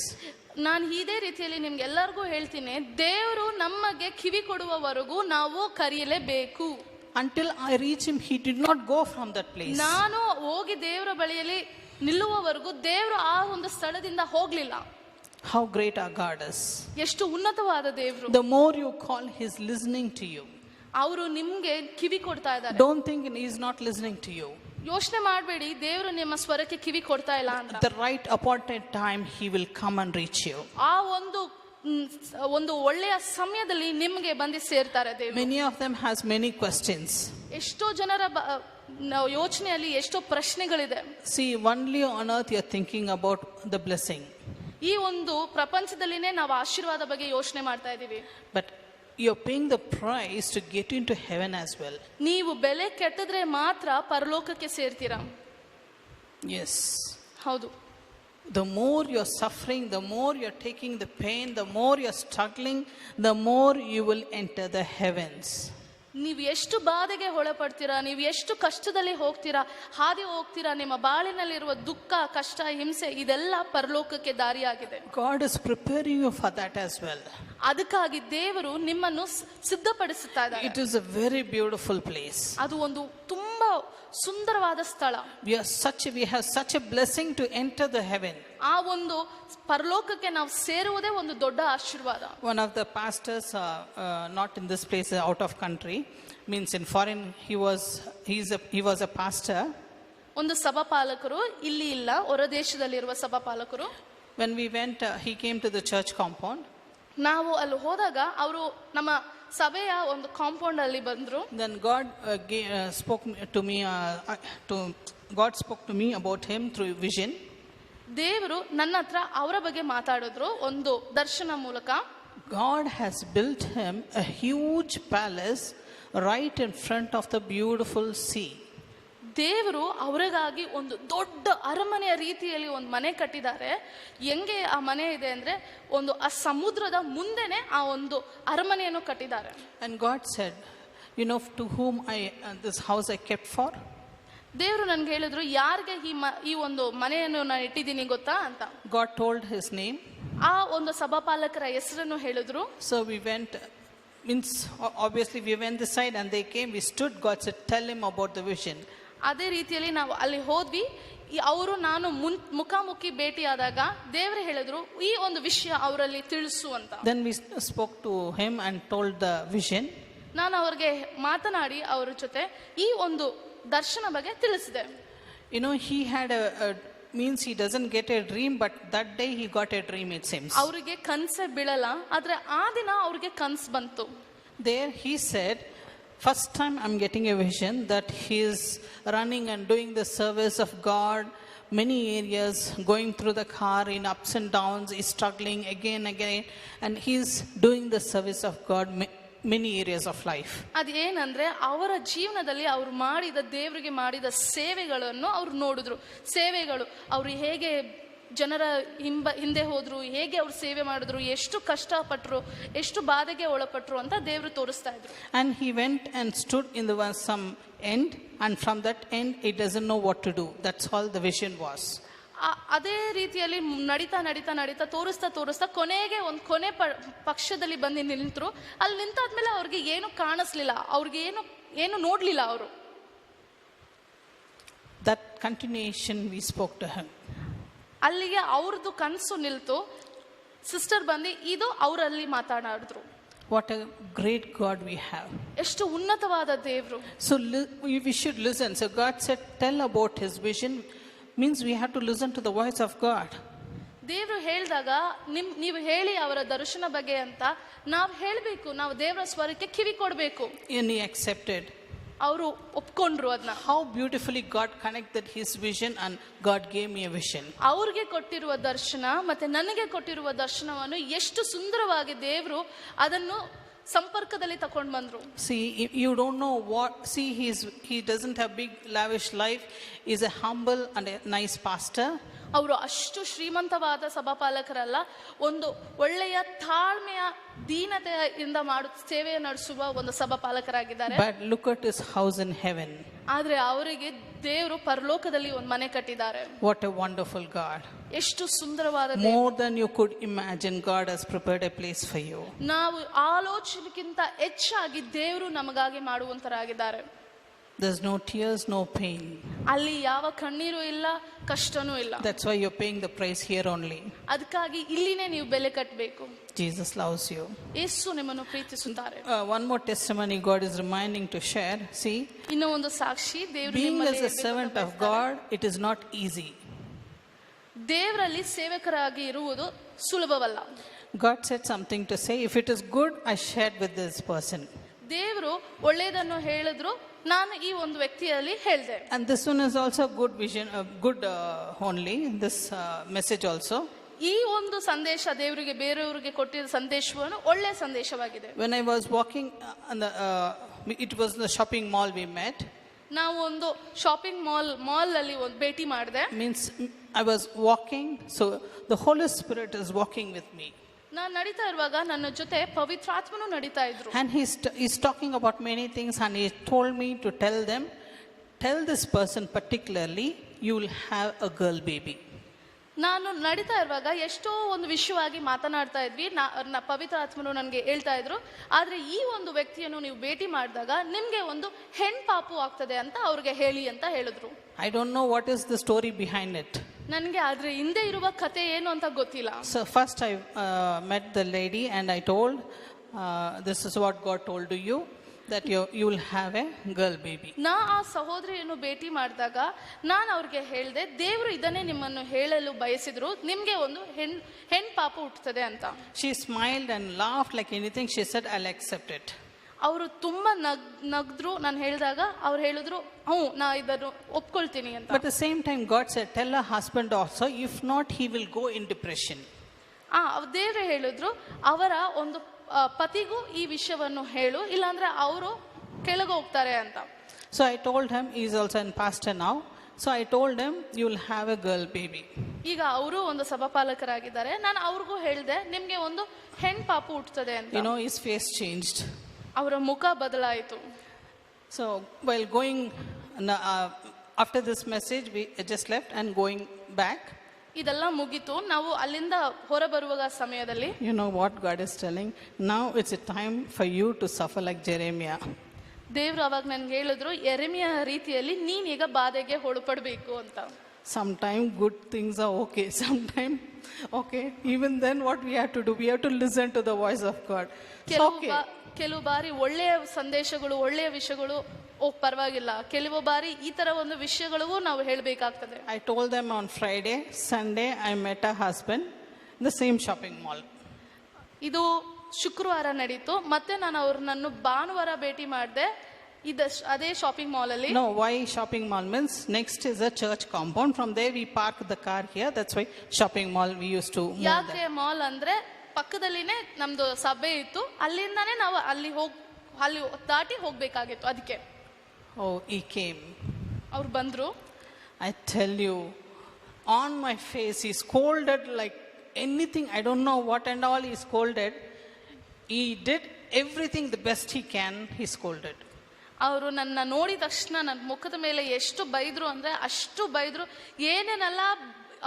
ನಾನು ಇದೇ ರೀತಿಯಲ್ಲಿ ನಿಮ್ಗೆ ಎಲ್ಲರಿಗೂ ಹೇಳ್ತೀನಿ, ದೇವರು ನಮಗೆ ಕಿವಿ ಕೊಡುವವರೆಗೂ ನಾವು ಕರೆಯಲೇಬೇಕು. Until I reach him, he did not go from that place. ನಾನು ಹೋಗಿ ದೇವರ ಬಳಿಯಲ್ಲಿ ನಿಲ್ಲುವವರೆಗೂ ದೇವರು ಆ ಒಂದು ಸ್ಥಳದಿಂದ ಹೋಗ್ಲಿಲ್ಲ. How great our God is. ಎಷ್ಟು ಉನ್ನತವಾದ ದೇವರು. The more you call, he is listening to you. ಅವರು ನಿಮ್ಗೆ ಕಿವಿ ಕೊಡ್ತಾ ಇದ್ದಾರೆ. Don't think he is not listening to you. ಯೋಚನೆ ಮಾಡಬೇಡಿ ದೇವರು ನಿಮ್ಮ ಸ್ವರಕ್ಕೆ ಕಿವಿ ಕೊಡ್ತಾ ಇಲ್ಲ ಅಂತ. At the right appointed time, he will come and reach you. ಆ ಒಂದು ಒಳ್ಳೆಯ ಸಮಯದಲ್ಲಿ ನಿಮಗೆ ಬಂದು ಸೇರ್ತಾರೆ ದೇವರು. Many of them has many questions. ಎಷ್ಟೋ ಜನರ ಯೋಚನೆಯಲ್ಲಿ ಎಷ್ಟೋ ಪ್ರಶ್ನೆಗಳಿದೆ. See, only on earth you are thinking about the blessing. ಈ ಒಂದು ಪ್ರಪಂಚದಲ್ಲಿನೇ ನಾವು ಆಶೀರ್ವಾದ ಬಗ್ಗೆ ಯೋಚನೆ ಮಾಡ್ತಾ ಇದೀವಿ. But you are paying the price to get into heaven as well. ನೀವು ಬೆಲೆ ಕೆಟ್ಟಿದ್ರೆ ಮಾತ್ರ ಪರಲೋಕಕ್ಕೆ ಸೇರ್ತೀರಾ. Yes. ಹೌದು. The more you are suffering, the more you are taking the pain, the more you are struggling, the more you will enter the heavens. ನೀವು ಎಷ್ಟು ಬಾಧೆಗೆ ಒಳಪಡ್ತೀರಾ, ನೀವು ಎಷ್ಟು ಕಷ್ಟದಲ್ಲಿ ಹಾದಿ ಹೋಗ್ತೀರಾ, ನಿಮ್ಮ ಬಾಳಿನಲ್ಲಿರುವ ದುಃಖ, ಕಷ್ಟ, ಹಿಂಸೆ ಇದೆಲ್ಲ ಪರಲೋಕಕ್ಕೆ ದಾರಿಯಾಗಿದೆ. God is preparing you for that as well. ಅದಕ್ಕಾಗಿ ದೇವರು ನಿಮ್ಮನ್ನು ಸಿದ್ಧಪಡಿಸುತ್ತಾ ಇದ್ದಾರೆ. It is a very beautiful place. ಅದು ಒಂದು ತುಂಬಾ ಸುಂದರವಾದ ಸ್ಥಳ. We have such a blessing to enter the heaven. ಆ ಒಂದು ಪರಲೋಕಕ್ಕೆ ನಾವು ಸೇರುವುದೇ ಒಂದು ದೊಡ್ಡ ಆಶೀರ್ವಾದ. One of the pastors, not in this place, out of country, means in foreign, he was a pastor. ಒಂದು ಸಭಾಪಾಲಕರು, ಇಲ್ಲಿ ಇಲ್ಲ, ಹೊರ ದೇಶದಲ್ಲಿರುವ ಸಭಾಪಾಲಕರು. When we went, he came to the church compound. ನಾವು ಅಲ್ಲಿ ಹೋದಾಗ ಅವರು ನಮ್ಮ ಸಭೆಯ ಒಂದು ಕಾಂಪೌಂಡ್ ಅಲ್ಲಿ ಬಂದ್ರು. Then God spoke to me. God spoke to me about him through vision. ದೇವರು ನನ್ನ ಹತ್ರ ಅವರ ಬಗ್ಗೆ ಮಾತಾಡಿದ್ರು ಒಂದು ದರ್ಶನ ಮೂಲಕ. God has built him a huge palace right in front of the beautiful sea. ದೇವರು ಅವರಿಗಾಗಿ ಒಂದು ದೊಡ್ಡ ಅರಮನೆಯ ರೀತಿಯಲ್ಲಿ ಒಂದು ಮನೆ ಕಟ್ಟಿದ್ದಾರೆ. ಹೆಂಗೆ ಆ ಮನೆ ಇದೆ ಅಂದ್ರೆ ಒಂದು ಆ ಸಮುದ್ರದ ಮುಂದೆನೆ ಆ ಒಂದು ಅರಮನೆಯನ್ನು ಕಟ್ಟಿದ್ದಾರೆ. And God said, you know, to whom this house I kept for? ದೇವರು ನನ್ಗೆ ಹೇಳಿದ್ರು, ಯಾರಿಗೆ ಈ ಒಂದು ಮನೆಯನ್ನು ನಾನು ಇಟ್ಟಿದ್ದೀನಿ ಗೊತ್ತಾ ಅಂತ. God told his name. ಆ ಒಂದು ಸಭಾಪಾಲಕರ ಹೆಸರನ್ನು ಹೇಳಿದ್ರು. So we went, obviously we went this side and they came, we stood. God said, tell him about the vision. ಅದೇ ರೀತಿಯಲ್ಲಿ ನಾವು ಅಲ್ಲಿ ಹೋದ್ವಿ. ಅವರು ನಾನು ಮುಖಾಮುಖಿ ಭೇಟಿಯಾದಾಗ ದೇವರು ಹೇಳಿದ್ರು, ಈ ಒಂದು ವಿಷಯ ಅವರಲ್ಲಿ ತಿಳಿಸು ಅಂತ. Then we spoke to him and told the vision. ನಾನು ಅವ್ರಿಗೆ ಮಾತನಾಡಿ ಅವ್ರ ಜೊತೆ ಈ ಒಂದು ದರ್ಶನ ಬಗ್ಗೆ ತಿಳಿಸಿದೆ. You know, he had means he doesn't get a dream, but that day he got a dream, it seems. ಅವರಿಗೆ ಕನಸೆ ಬೀಳಲ್ಲ, ಆದ್ರೆ ಆ ದಿನ ಅವ್ರಿಗೆ ಕನಸು ಬಂತು. There he said, first time I'm getting a vision that he is running and doing the service of God, many areas, going through the car in ups and downs, he's struggling again, and he's doing the service of God many areas of life. ಅದೇನಂದ್ರೆ ಅವರ ಜೀವನದಲ್ಲಿ ಅವರು ಮಾಡಿದ ದೇವರಿಗೆ ಮಾಡಿದ ಸೇವೆಗಳನ್ನು ಅವ್ರು ನೋಡಿದ್ರು. ಸೇವೆಗಳು ಅವರು ಹೇಗೆ ಜನರ ಹಿಂದೆ ಹೋದ್ರು, ಹೇಗೆ ಅವ್ರು ಸೇವೆ ಮಾಡಿದ್ರು, ಎಷ್ಟು ಕಷ್ಟಪಟ್ಟರು, ಎಷ್ಟು ಬಾಧೆಗೆ ಒಳಪಟ್ಟರು ಅಂತ ದೇವರು ತೋರಿಸ್ತಾ ಇದ್ರು. And he went and stood in some end, and from that end he doesn't know what to do. That's all the vision was. ಅದೇ ರೀತಿಯಲ್ಲಿ ನಡೀತಾ ತೋರಿಸ್ತಾ ಕೊನೆಗೆ ಒಂದು ಕೊನೆ ಪಕ್ಷದಲ್ಲಿ ಬಂದು ನಿಂತರು. ಅಲ್ಲಿ ನಿಂತಾದ್ಮೇಲೆ ಅವ್ರಿಗೆ ಏನು ಕಾಣಿಸ್ಲಿಲ್ಲ, ಅವ್ರಿಗೆ ಏನು ನೋಡ್ಲಿಲ್ಲ ಅವರು. That continuation we spoke to him. ಅಲ್ಲಿಗೆ ಅವ್ರದ್ದು ಕನಸು ನಿಲ್ತು. ಸಿಸ್ಟರ್ ಬಂದು ಇದು ಅವರಲ್ಲಿ ಮಾತಾಡಿದ್ರು. What a great God we have. ಎಷ್ಟು ಉನ್ನತವಾದ ದೇವರು. So we should listen. So God said, tell about his vision, means we have to listen to the voice of God. ದೇವರು ಹೇಳಿದಾಗ ನೀವು ಹೇಳಿ ಅವರ ದರ್ಶನ ಬಗ್ಗೆ ಅಂತ ನಾವು ಹೇಳಬೇಕು, ನಾವು ದೇವರ ಸ್ವರಕ್ಕೆ ಕಿವಿ ಕೊಡಬೇಕು. And he accepted. ಅವರು ಒಪ್ಕೊಂಡ್ರು ಅದನ್ನ. How beautifully God connected his vision and God gave me a vision. ಅವ್ರಿಗೆ ಕೊಟ್ಟಿರುವ ದರ್ಶನ ಮತ್ತೆ ನನಗೆ ಕೊಟ್ಟಿರುವ ದರ್ಶನವನ್ನು ಎಷ್ಟು ಸುಂದರವಾಗಿ ದೇವರು ಅದನ್ನು ಸಂಪರ್ಕದಲ್ಲಿ ತಗೊಂಡು ಬಂದ್ರು. See, you don't know what. See, he doesn't have big lavish life. He's a humble and a nice pastor. ಅವರು ಅಷ್ಟು ಶ್ರೀಮಂತವಾದ ಸಭಾಪಾಲಕರಲ್ಲ, ಒಂದು ಒಳ್ಳೆಯ ತಾಳ್ಮೆಯ ದೀನತೆಯಿಂದ ಸೇವೆ ನಡೆಸುವ ಒಂದು ಸಭಾಪಾಲಕರಾಗಿದ್ದಾರೆ. But look at his house in heaven. ಆದ್ರೆ ಅವರಿಗೆ ದೇವರು ಪರಲೋಕದಲ್ಲಿ ಒಂದು ಮನೆ ಕಟ್ಟಿದ್ದಾರೆ. What a wonderful God. ಎಷ್ಟು ಸುಂದರವಾದ. More than you could imagine, God has prepared a place for you. ನಾವು ಆಲೋಚನೆಗಿಂತ ಹೆಚ್ಚಾಗಿ ದೇವರು ನಮಗಾಗಿ ಮಾಡುವಂತರಾಗಿದ್ದಾರೆ. There's no tears, no pain. ಅಲ್ಲಿ ಯಾವ ಕಣ್ಣೀರು ಇಲ್ಲ, ಕಷ್ಟನೂ ಇಲ್ಲ. That's why you're paying the price here only. ಅದಕ್ಕಾಗಿ ಇಲ್ಲಿನೇ ನೀವು ಬೆಲೆ ಕಟ್ಟಬೇಕು. Jesus loves you. ಯೇಸು ನಿಮ್ಮನ್ನು ಪ್ರೀತಿಸುತ್ತಾರೆ. One more testimony God is reminding to share. See, ಇನ್ನೂ ಒಂದು ಸಾಕ್ಷಿ ದೇವರು being as a servant of God, it is not easy. ದೇವರಲ್ಲಿ ಸೇವಕರಾಗಿ ಇರುವುದು ಸುಲಭವಲ್ಲ. God said something to say. If it is good, I shared with this person. ದೇವರು ಒಳ್ಳೆಯದನ್ನು ಹೇಳಿದ್ರು, ನಾನು ಈ ಒಂದು ವ್ಯಕ್ತಿಯಲ್ಲಿ ಹೇಳಿದೆ. And this one is also good vision, good only this message also. ಈ ಒಂದು ಸಂದೇಶ ದೇವರಿಗೆ ಬೇರೆಯವರಿಗೆ ಕೊಟ್ಟಿದ್ದ ಸಂದೇಶವನ್ನು ಒಳ್ಳೆಯ ಸಂದೇಶವಾಗಿದೆ. When I was walking it was the shopping mall we met. ನಾವು ಒಂದು ಶಾಪಿಂಗ್ ಮಾಲ್ ಅಲ್ಲಿ ಒಂದು ಭೇಟಿ ಮಾಡಿದೆ. Means I was walking, so the Holy Spirit is walking with me. ನಾನು ನಡೀತಾ ಇರುವಾಗ ನನ್ನ ಜೊತೆ ಪವಿತ್ರಾತ್ಮನು ನಡೀತಾ ಇದ್ರು. And he's talking about many things, and he told me to tell this person particularly, you will have a girl baby. ನಾನು ನಡೀತಾ ಇರುವಾಗ ಎಷ್ಟೋ ಒಂದು ವಿಷಯವಾಗಿ ಮಾತನಾಡ್ತಾ ಇದ್ವಿ. ಪವಿತ್ರಾತ್ಮನು ನನಗೆ ಹೇಳ್ತಾ ಇದ್ರು, ಆದ್ರೆ ಈ ಒಂದು ವ್ಯಕ್ತಿಯನ್ನು ನೀವು ಭೇಟಿ ಮಾಡಿದಾಗ ನಿಮ್ಗೆ ಒಂದು ಹೆಣ್ ಪಾಪು ಆಗ್ತದೆ ಅಂತ ಅವ್ರಿಗೆ ಹೇಳಿ ಅಂತ ಹೇಳಿದ್ರು. I don't know what is the story behind it. ನನಗೆ ಅದ್ರ ಹಿಂದೆ ಇರುವ ಕತೆ ಏನು ಅಂತ ಗೊತ್ತಿಲ್ಲ. So first I met the lady and I told, this is what God told to you, that you will have a girl baby. ನಾ ಆ ಸಹೋದರಿಯನ್ನು ಭೇಟಿ ಮಾಡಿದಾಗ ನಾನು ಅವ್ರಿಗೆ ಹೇಳಿದೆ, ದೇವರು ಇದನ್ನೇ ನಿಮ್ಮನ್ನು ಹೇಳಲು ಬಯಸಿದ್ರು, ನಿಮ್ಗೆ ಒಂದು ಹೆಣ್ ಪಾಪು ಹುಟ್ಟುತ್ತದೆ ಅಂತ. She smiled and laughed like anything. She said, I'll accept it. ಅವರು ತುಂಬಾ ನಗ್ದ್ರು. ನಾನು ಹೇಳಿದಾಗ ಅವ್ರು ಹೇಳಿದ್ರು, ನಾ ಇದನ್ನು ಒಪ್ಕೊಳ್ತೀನಿ ಅಂತ. But at the same time God said, tell her husband also, if not he will go in depression. ದೇವ್ರೆ ಹೇಳಿದ್ರು, ಅವರ ಒಂದು ಪತಿಗೂ ಈ ವಿಷಯವನ್ನು ಹೇಳು, ಇಲ್ಲಾಂದ್ರೆ ಅವರು ಕೆಳಗೆ ಹೋಗ್ತಾರೆ ಅಂತ. So I told him, he is also a pastor now. So I told him, you will have a girl baby. ಈಗ ಅವರು ಒಂದು ಸಭಾಪಾಲಕರಾಗಿದ್ದಾರೆ. ನಾನು ಅವ್ರಿಗೂ ಹೇಳಿದೆ, ನಿಮ್ಗೆ ಒಂದು ಹೆಣ್ ಪಾಪು ಹುಟ್ಟುತ್ತದೆ ಅಂತ. You know, his face changed. ಅವರ ಮುಖ ಬದಲಾಯಿತು. So while going after this message, we just left and going back. ಇದೆಲ್ಲ ಮುಗಿತು. ನಾವು ಅಲ್ಲಿಂದ ಹೊರಬರುವ ಸಮಯದಲ್ಲಿ, you know what God is telling? Now it's a time for you to suffer like Jeremiah. ದೇವರು ಅವಾಗ ನನ್ಗೆ ಹೇಳಿದ್ರು, ಯೆರೆಮೀಯ ರೀತಿಯಲ್ಲಿ ನೀನೀಗ ಬಾಧೆಗೆ ಒಳಪಡಬೇಕು ಅಂತ. Sometimes good things are okay. Sometimes okay. Even then, what we have to do? We have to listen to the voice of God. ಕೆಲವು ಬಾರಿ ಒಳ್ಳೆಯ ಸಂದೇಶಗಳು, ಒಳ್ಳೆಯ ವಿಷಯಗಳು ಪರವಾಗಿಲ್ಲ. ಕೆಲವು ಬಾರಿ ಈ ತರ ಒಂದು ವಿಷಯಗಳಿಗೂ ನಾವು ಹೇಳಬೇಕಾಗ್ತದೆ. I told them on Friday, Sunday I met a husband in the same shopping mall. ಇದು ಶುಕ್ರವಾರ ನಡೀತು. ಮತ್ತೆ ನಾನು ಅವ್ರನ್ನ ಭಾನುವಾರ ಭೇಟಿ ಮಾಡಿದೆ ಅದೇ ಶಾಪಿಂಗ್ ಮಾಲ್ ಅಲ್ಲಿ. No, why shopping mall means next is a church compound. From there we park the car here. That's why shopping mall we used to move. ಯಾಕೆ ಮಾಲ್ ಅಂದ್ರೆ ಪಕ್ಕದಲ್ಲಿನೇ ನಮ್ದು ಸಭೆ ಇತ್ತು, ಅಲ್ಲಿಂದಾನೇ ನಾವು ಅಲ್ಲಿ ದಾಟಿ ಹೋಗ್ಬೇಕಾಗಿತ್ತು. ಅದಕ್ಕೆ Oh, he came. ಅವ್ರು ಬಂದ್ರು. I tell you, on my face he scolded like anything. I don't know what and all he scolded. He did everything the best he can. He scolded. ಅವರು ನನ್ನ ನೋಡಿದ ತಕ್ಷಣ ನನ್ನ ಮುಖದ ಮೇಲೆ ಎಷ್ಟು ಬೈದ್ರು ಅಂದ್ರೆ ಅಷ್ಟು ಬೈದ್ರು. ಏನೇನೆಲ್ಲ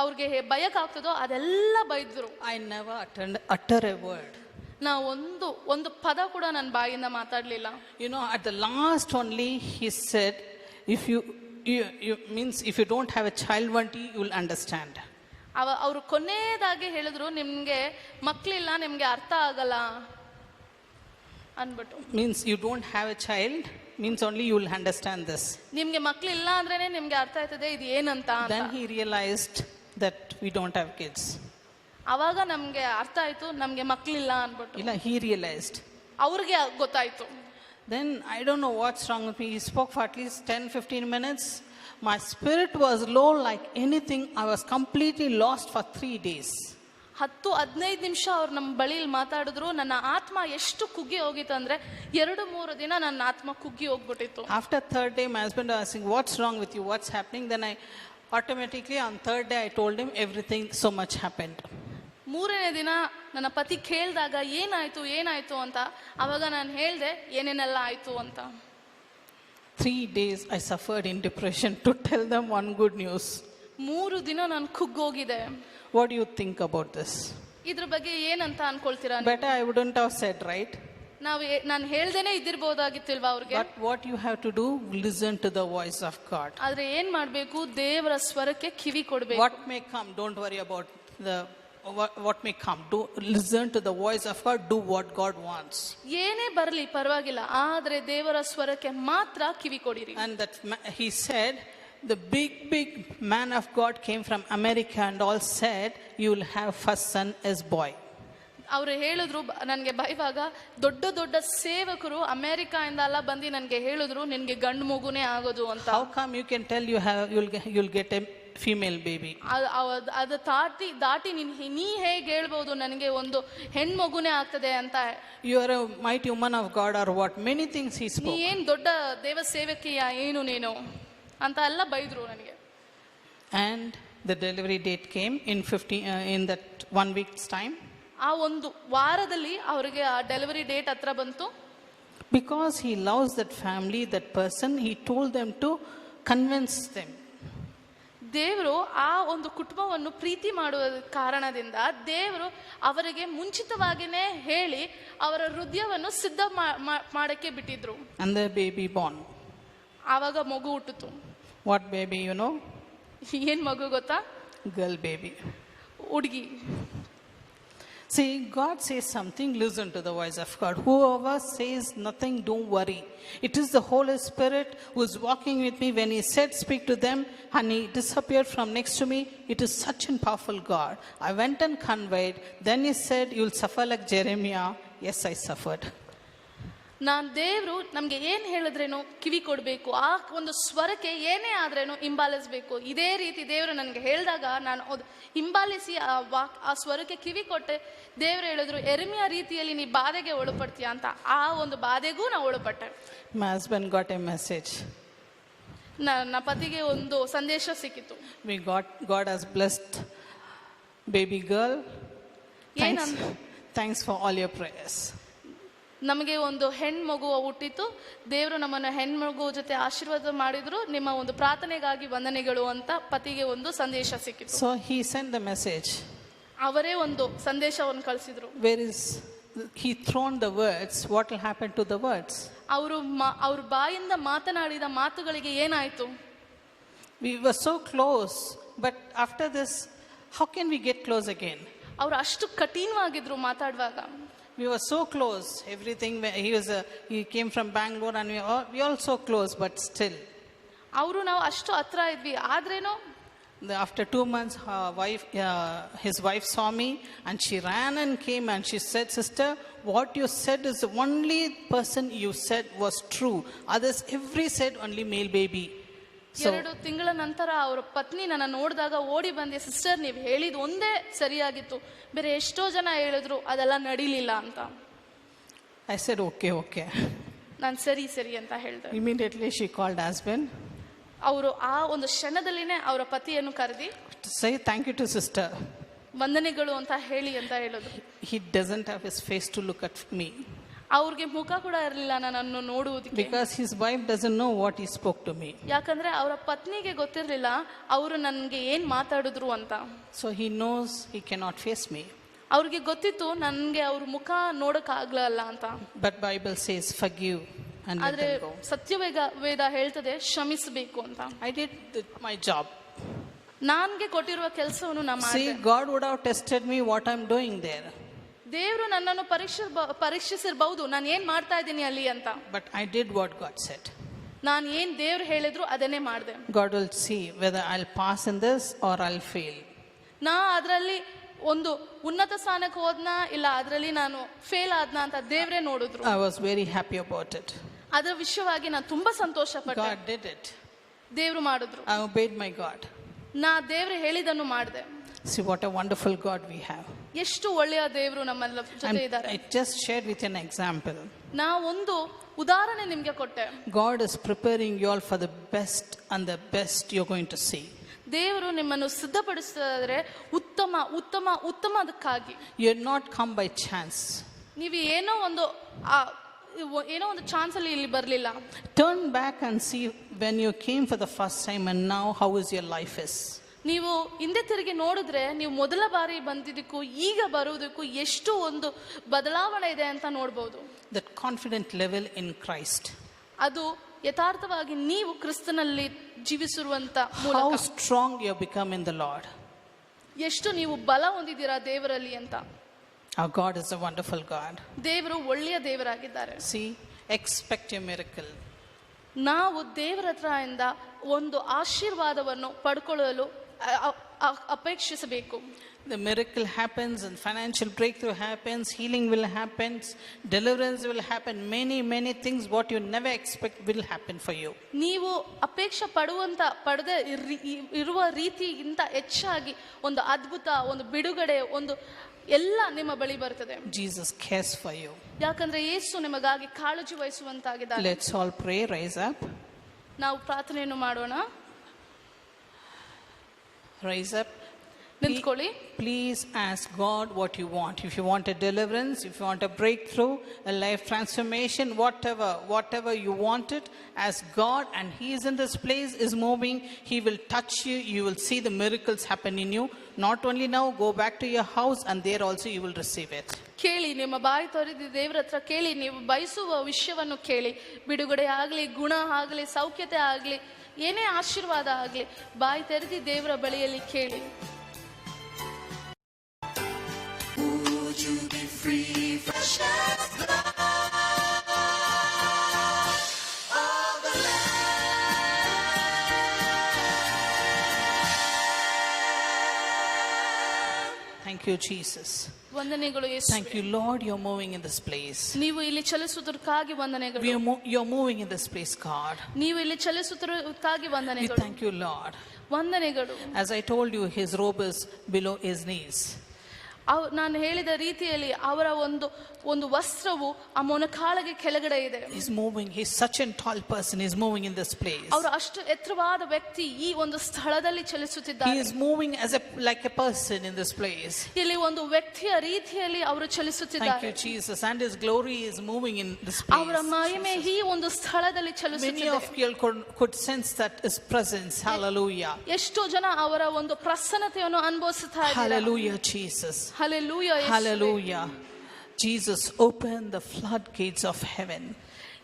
ಅವ್ರಿಗೆ ಭಯಕ್ಕಾಗ್ತದೋ ಅದೆಲ್ಲ ಬೈದ್ರು. I never utter a word. ನಾ ಒಂದು ಪದ ಕೂಡ ನನ್ನ ಬಾಯಿಂದ ಮಾತಾಡ್ಲಿಲ್ಲ. You know, at the last only he said, if you means if you don't have a child one day you will understand. ಅವರು ಕೊನೆಯದಾಗಿ ಹೇಳಿದ್ರು, ನಿಮ್ಗೆ ಮಕ್ಳಿಲ್ಲ, ನಿಮ್ಗೆ ಅರ್ಥ ಆಗಲ್ಲ ಅನ್ಬಿಟ್ಟು. Means you don't have a child means only you will understand this. ನಿಮ್ಗೆ ಮಕ್ಳಿಲ್ಲ ಅಂದ್ರೇನೆ ನಿಮ್ಗೆ ಅರ್ಥ ಆಯ್ತದೆ ಇದು ಏನಂತ. Then he realized that we don't have kids. ಅವಾಗ ನಮ್ಗೆ ಅರ್ಥ ಆಯ್ತು ನಮ್ಗೆ ಮಕ್ಳಿಲ್ಲ ಅನ್ಬಿಟ್ಟು. ಇಲ್ಲ, he realized. ಅವ್ರಿಗೆ ಗೊತ್ತಾಯ್ತು. Then I don't know what's wrong with me. He spoke for at least 10-15 minutes. My spirit was low like anything. I was completely lost for 3 days. 10-15 ನಿಮಿಷ ಅವ್ರು ನಮ್ಮ ಬಳಿಲಿ ಮಾತಾಡಿದ್ರು. ನನ್ನ ಆತ್ಮ ಎಷ್ಟು ಕುಗ್ಗಿ ಹೋಗಿತ್ತು ಅಂದ್ರೆ 2-3 ದಿನ ನನ್ನ ಆತ್ಮ ಕುಗ್ಗಿ ಹೋಗ್ಬಿಟ್ಟಿತ್ತು. After third day, my husband was asking, "What's wrong with you? What's happening?" Then I automatically on third day I told him everything. So much happened. 3ನೇ ದಿನ ನನ್ನ ಪತಿ ಕೇಳಿದಾಗ ಏನಾಯ್ತು ಅಂತ, ಅವಾಗ ನಾನು ಹೇಳ್ದೆ ಏನೇನೆಲ್ಲ ಆಯ್ತು ಅಂತ. 3 days I suffered in depression to tell them one good news. 3 ದಿನ ನಾನು ಕುಗ್ಗೋಗಿದೆ. What do you think about this? ಇದ್ರ ಬಗ್ಗೆ ಏನಂತ ಅನ್ಕೊಳ್ತೀರಾ? Better I wouldn't have said, right? ನಾನು ಹೇಳ್ದೇನೆ ಇದ್ದಿರ್ಬೋದಾಗಿತ್ತಿಲ್ವಾ ಅವ್ರಿಗೆ? But what you have to do, listen to the voice of God. ಆದ್ರೆ ಏನ್ ಮಾಡ್ಬೇಕು? ದೇವರ ಸ್ವರಕ್ಕೆ ಕಿವಿ ಕೊಡ್ಬೇಕು. What may come, don't worry about what may come. Do listen to the voice of God. Do what God wants. ಏನೇ ಬರಲಿ ಪರವಾಗಿಲ್ಲ, ಆದ್ರೆ ದೇವರ ಸ್ವರಕ್ಕೆ ಮಾತ್ರ ಕಿವಿ ಕೊಡಿರಿ. And that he said, the big man of God came from America and all said, you will have first son as boy. ಅವ್ರು ಹೇಳಿದ್ರು, ನನಗೆ ಬೈವಾಗ ದೊಡ್ಡ ಸೇವಕರು ಅಮೆರಿಕಾಯಿಂದ ಎಲ್ಲ ಬಂದು ನನಗೆ ಹೇಳಿದ್ರು ನಿನ್ಗೆ ಗಂಡು ಮಗುನೇ ಆಗೋದು ಅಂತ. How come you can tell you'll get a female baby? ಅದು ದಾಟಿ ನೀ ಹೇಗೆ ಹೇಳ್ಬೋದು ನನಗೆ ಒಂದು ಹೆಣ್ಮಗುನೇ ಆಗ್ತದೆ ಅಂತ? You are a mighty woman of God or what? Many things he spoke. ನೀ ಏನ್ ದೊಡ್ಡ ದೇವ ಸೇವಕಿಯ ಏನು ನೀನು ಅಂತ ಎಲ್ಲ ಬೈದ್ರು ನನಗೆ. And the delivery date came in that 1 week's time. ಆ ಒಂದು ವಾರದಲ್ಲಿ ಅವರಿಗೆ ಆ ಡೆಲಿವರಿ ಡೇಟ್ ಹತ್ರ ಬಂತು. Because he loves that family, that person, he told them to convince them. ದೇವರು ಆ ಒಂದು ಕುಟುಂಬವನ್ನು ಪ್ರೀತಿ ಮಾಡುವ ಕಾರಣದಿಂದ ದೇವರು ಅವರಿಗೆ ಮುಂಚಿತವಾಗಿನೇ ಹೇಳಿ ಅವರ ಹೃದಯವನ್ನು ಸಿದ್ಧ ಮಾಡಕ್ಕೆ ಬಿಟ್ಟಿದ್ರು. And the baby born. ಆವಾಗ ಮಗು ಹುಟ್ಟಿತು. What baby, you know? ಏನ್ ಮಗು ಗೊತ್ತಾ? Girl baby. ಹುಡುಗಿ. See, God says something, listen to the voice of God. Whoever says nothing, don't worry. It is the Holy Spirit who is walking with me. When he said, speak to them, and he disappeared from next to me. It is such a powerful God. I went and conveyed. Then he said, you'll suffer like Jeremiah. Yes, I suffered. ನಾನು ದೇವರು ನಮ್ಗೆ ಏನ್ ಹೇಳಿದ್ರೇನು ಕಿವಿ ಕೊಡ್ಬೇಕು, ಆ ಒಂದು ಸ್ವರಕ್ಕೆ ಏನೇ ಆದ್ರೇನು ಹಿಂಬಾಲಿಸ್ಬೇಕು. ಇದೇ ರೀತಿ ದೇವರು ನನಗೆ ಹೇಳಿದಾಗ ನಾನು ಹಿಂಬಾಲಿಸಿ ಆ ಸ್ವರಕ್ಕೆ ಕಿವಿ ಕೊಟ್ಟೆ. ದೇವರು ಹೇಳಿದ್ರು ಯೆರೆಮೀಯ ರೀತಿಯಲ್ಲಿ ನೀ ಬಾಧೆಗೆ ಒಳಪಡ್ತೀಯ ಅಂತ. ಆ ಒಂದು ಬಾಧೆಗೂ ನಾ ಒಳಪಟ್ಟೆ. My husband got a message. ನನ್ನ ಪತಿಗೆ ಒಂದು ಸಂದೇಶ ಸಿಕ್ಕಿತು. God has blessed baby girl. Thanks for all your prayers. ನಮಗೆ ಒಂದು ಹೆಣ್ಮಗು ಹುಟ್ಟಿತು. ದೇವರು ನಮ್ಮನ್ನು ಹೆಣ್ಮಗು ಜೊತೆ ಆಶೀರ್ವಾದ ಮಾಡಿದ್ರು. ನಿಮ್ಮ ಒಂದು ಪ್ರಾರ್ಥನೆಗಾಗಿ ವಂದನೆಗಳು ಅಂತ ಪತಿಗೆ ಒಂದು ಸಂದೇಶ ಸಿಕ್ಕಿತು. So he sent the message. ಅವರೇ ಒಂದು ಸಂದೇಶವನ್ನು ಕಳಿಸಿದ್ರು. Where is he thrown the words? What will happen to the words? ಅವ್ರ ಬಾಯಿಂದ ಮಾತನಾಡಿದ ಮಾತುಗಳಿಗೆ ಏನಾಯ್ತು? We were so close, but after this, how can we get close again? ಅವರು ಅಷ್ಟು ಕಠಿಣವಾಗಿದ್ರು ಮಾತಾಡುವಾಗ. We were so close. Everything. He came from Bangalore, and we all so close, but still. ಅವರು ನಾವು ಅಷ್ಟು ಹತ್ರ ಇದ್ವಿ, ಆದ್ರೇನು After 2 months, his wife saw me, and she ran and came, and she said, "Sister, what you said is the only person you said was true. Others, every said only male baby." 2 ತಿಂಗಳ ನಂತರ ಅವರ ಪತ್ನಿ ನನ್ನ ನೋಡಿದಾಗ ಓಡಿ ಬಂದೆ, sister ನೀವು ಹೇಳಿದ ಒಂದೇ ಸರಿಯಾಗಿತ್ತು, ಬೇರೆ ಎಷ್ಟೋ ಜನ ಹೇಳಿದ್ರು ಅದೆಲ್ಲ ನಡೀಲಿಲ್ಲ ಅಂತ. I said, okay. ನಾನು ಸರಿ ಅಂತ ಹೇಳಿದೆ. Immediately she called husband. ಅವರು ಆ ಒಂದು ಕ್ಷಣದಲ್ಲಿನೇ ಅವರ ಪತಿಯನ್ನು ಕರೆದಿ say thank you to sister. ವಂದನೆಗಳು ಅಂತ ಹೇಳಿ ಅಂತ ಹೇಳಿದ್ರು. He doesn't have his face to look at me. ಅವ್ರಿಗೆ ಮುಖ ಕೂಡ ಇರಲಿಲ್ಲ ನನ್ನನ್ನು ನೋಡುವುದಕ್ಕೆ. Because his wife doesn't know what he spoke to me. ಯಾಕಂದ್ರೆ ಅವರ ಪತ್ನಿಗೆ ಗೊತ್ತಿರಲಿಲ್ಲ ಅವರು ನನಗೆ ಏನ್ ಮಾತಾಡಿದ್ರು ಅಂತ. So he knows he cannot face me. ಅವ್ರಿಗೆ ಗೊತ್ತಿತ್ತು ನನಗೆ ಅವ್ರ ಮುಖ ನೋಡಕ್ ಆಗ್ಲಲ್ಲ ಅಂತ. But Bible says forgive and let ಆದ್ರೆ them go. ಸತ್ಯವೇದ ಹೇಳ್ತದೆ ಕ್ಷಮಿಸಬೇಕು ಅಂತ. I did my job. ನನ್ಗೆ ಕೊಟ್ಟಿರುವ ಕೆಲಸವನ್ನು ನಾನು ಮಾಡಿದೆ. See, God would have tested me what I'm doing there. ದೇವರು ನನ್ನನ್ನು ಪರೀಕ್ಷಿಸಿರಬಹುದು ನಾನು ಏನ್ ಮಾಡ್ತಾ ಇದ್ದೀನಿ ಅಲ್ಲಿ ಅಂತ. But I did what God said. ನಾನು ಏನ್ ದೇವ್ರು ಹೇಳಿದ್ರು ಅದನ್ನೇ ಮಾಡಿದೆ. God will see whether I'll pass in this or I'll fail. ನಾ ಅದರಲ್ಲಿ ಒಂದು ಉನ್ನತ ಸ್ಥಾನಕ್ಕೆ ಹೋದ್ನಾ ಇಲ್ಲ ಅದರಲ್ಲಿ ನಾನು ಫೇಲ್ ಆದ್ನಾ ಅಂತ ದೇವರೇ ನೋಡಿದ್ರು. I was very happy about it. ಅದರ ವಿಷಯವಾಗಿ ನಾನು ತುಂಬಾ ಸಂತೋಷ ಪಟ್ಟೆ. God did it. ದೇವರು ಮಾಡಿದ್ರು. I obeyed my God. ನಾ ದೇವರು ಹೇಳಿದನ್ನು ಮಾಡಿದೆ. See what a wonderful God we have. ಎಷ್ಟು ಒಳ್ಳೆಯ ದೇವರು ನಮ್ಮೆಲ್ಲ ಜೊತೆ ಇದ್ದಾರೆ. I just shared with you an example. ನಾ ಒಂದು ಉದಾಹರಣೆ ನಿಮ್ಗೆ ಕೊಟ್ಟೆ. God is preparing you all for the best and the best you're going to see. ದೇವರು ನಿಮ್ಮನ್ನು ಸಿದ್ಧಪಡಿಸಿದರೆ ಉತ್ತಮ ಉತ್ತಮ ಉತ್ತಮದಕ್ಕಾಗಿ. You're not come by chance. ನೀವು ಏನೋ ಒಂದು ಚಾನ್ಸ್ ಅಲ್ಲಿ ಇಲ್ಲಿ ಬರಲಿಲ್ಲ. Turn back and see when you came for the first time and now how is your life is. ನೀವು ಹಿಂದೆ ತಿರುಗಿ ನೋಡಿದ್ರೆ ನೀವು ಮೊದಲ ಬಾರಿ ಬಂದಿದ್ದಕ್ಕೂ ಈಗ ಬರುವುದಕ್ಕೂ ಎಷ್ಟು ಒಂದು ಬದಲಾವಣೆ ಇದೆ ಅಂತ ನೋಡ್ಬೋದು. That confident level in Christ. ಅದು ಯಥಾರ್ಥವಾಗಿ ನೀವು ಕ್ರಿಸ್ತನಲ್ಲಿ ಜೀವಿಸಿರುವಂತ How ಮೂಲಕ strong you have become in the Lord. ಎಷ್ಟು ನೀವು ಬಲ ಹೊಂದಿದ್ದೀರಾ ದೇವರಲ್ಲಿ ಅಂತ. Our God is a wonderful God. ದೇವರು ಒಳ್ಳೆಯ ದೇವರಾಗಿದ್ದಾರೆ. See, expect your miracle. ನಾವು ದೇವರ ಹತ್ರದಿಂದ ಒಂದು ಆಶೀರ್ವಾದವನ್ನು ಪಡ್ಕೊಳ್ಳಲು ಅಪೇಕ್ಷಿಸಬೇಕು. The miracle happens and financial breakthrough happens, healing will happen, deliverance will happen, many things what you never expect will happen for you. ನೀವು ಅಪೇಕ್ಷೆ ಪಡದೆ ಇರುವ ರೀತಿಗಿಂತ ಹೆಚ್ಚಾಗಿ ಒಂದು ಅದ್ಭುತ, ಒಂದು ಬಿಡುಗಡೆ, ಒಂದು ಎಲ್ಲ ನಿಮ್ಮ ಬಳಿ ಬರ್ತದೆ. Jesus cares for you. ಯಾಕಂದ್ರೆ ಯೇಸು ನಿಮಗಾಗಿ ಕಾಳಜಿ ವಹಿಸುವಂತಾಗಿದ್ದಾರೆ. Let's all pray, rise up. ನಾವು ಪ್ರಾರ್ಥನೆಯನ್ನು ಮಾಡೋಣ. Rise up. ನಿಂತ್ಕೊಳ್ಳಿ. Please ask God what you want. If you want a deliverance, if you want a breakthrough, a life transformation, whatever you want it, ask God, and He is in this place, is moving. He will touch you. You will see the miracles happen in you. Not only now, go back to your house and there also you will receive it. ಕೇಳಿ, ನಿಮ್ಮ ಬಾಯಿ ತೊರೆದು ದೇವರ ಹತ್ರ ಕೇಳಿ, ನೀವು ಬಯಸುವ ವಿಷಯವನ್ನು ಕೇಳಿ. ಬಿಡುಗಡೆ ಆಗಲಿ, ಗುಣ ಆಗಲಿ, ಸೌಖ್ಯತೆ ಆಗಲಿ, ಏನೇ ಆಶೀರ್ವಾದ ಆಗಲಿ, ಬಾಯಿ ತೆರೆದು ದೇವರ ಬಳಿಯಲ್ಲಿ ಕೇಳಿ. Thank you, Jesus. ವಂದನೆಗಳು ಯೇಸುವೇ. Thank you, Lord. You're moving in this place. ನೀವು ಇಲ್ಲಿ ಚಲಿಸುವುದಕ್ಕಾಗಿ ವಂದನೆಗಳು. You're moving in this place, God. ನೀವು ಇಲ್ಲಿ ಚಲಿಸುವುದಕ್ಕಾಗಿ We ವಂದನೆಗಳು. thank you, Lord. ವಂದನೆಗಳು. As I told you, His robe is below His knees. ನಾನು ಹೇಳಿದ ರೀತಿಯಲ್ಲಿ ಅವರ ಒಂದು ವಸ್ತ್ರವು ಆ ಮೊಣಕಾಲಿಗೆ ಕೆಳಗಡೆ ಇದೆ. He's moving. He's such a tall person. He's moving in this place. ಅವರು ಅಷ್ಟು ಎತ್ತರವಾದ ವ್ಯಕ್ತಿ ಈ ಒಂದು ಸ್ಥಳದಲ್ಲಿ ಚಲಿಸುತ್ತಿದ್ದಾರೆ. He is moving like a person in this place. ಇಲ್ಲಿ ಒಂದು ವ್ಯಕ್ತಿಯ ರೀತಿಯಲ್ಲಿ ಅವರು ಚಲಿಸುತ್ತಿದ್ದಾರೆ. Thank you, Jesus. And His glory is moving in this place. ಅವರ ಮಹಿಮೆ ಈ ಒಂದು ಸ್ಥಳದಲ್ಲಿ Many ಚಲಿಸುತ್ತಿದೆ. of you could sense that His presence. Hallelujah. ಎಷ್ಟೋ ಜನ ಅವರ ಒಂದು ಪ್ರಸನ್ನತೆಯನ್ನು ಅನುಭವಿಸುತ್ತಾ ಇದ್ದಾರೆ. Hallelujah, Jesus. Hallelujah. Hallelujah. Jesus opened the floodgates of heaven.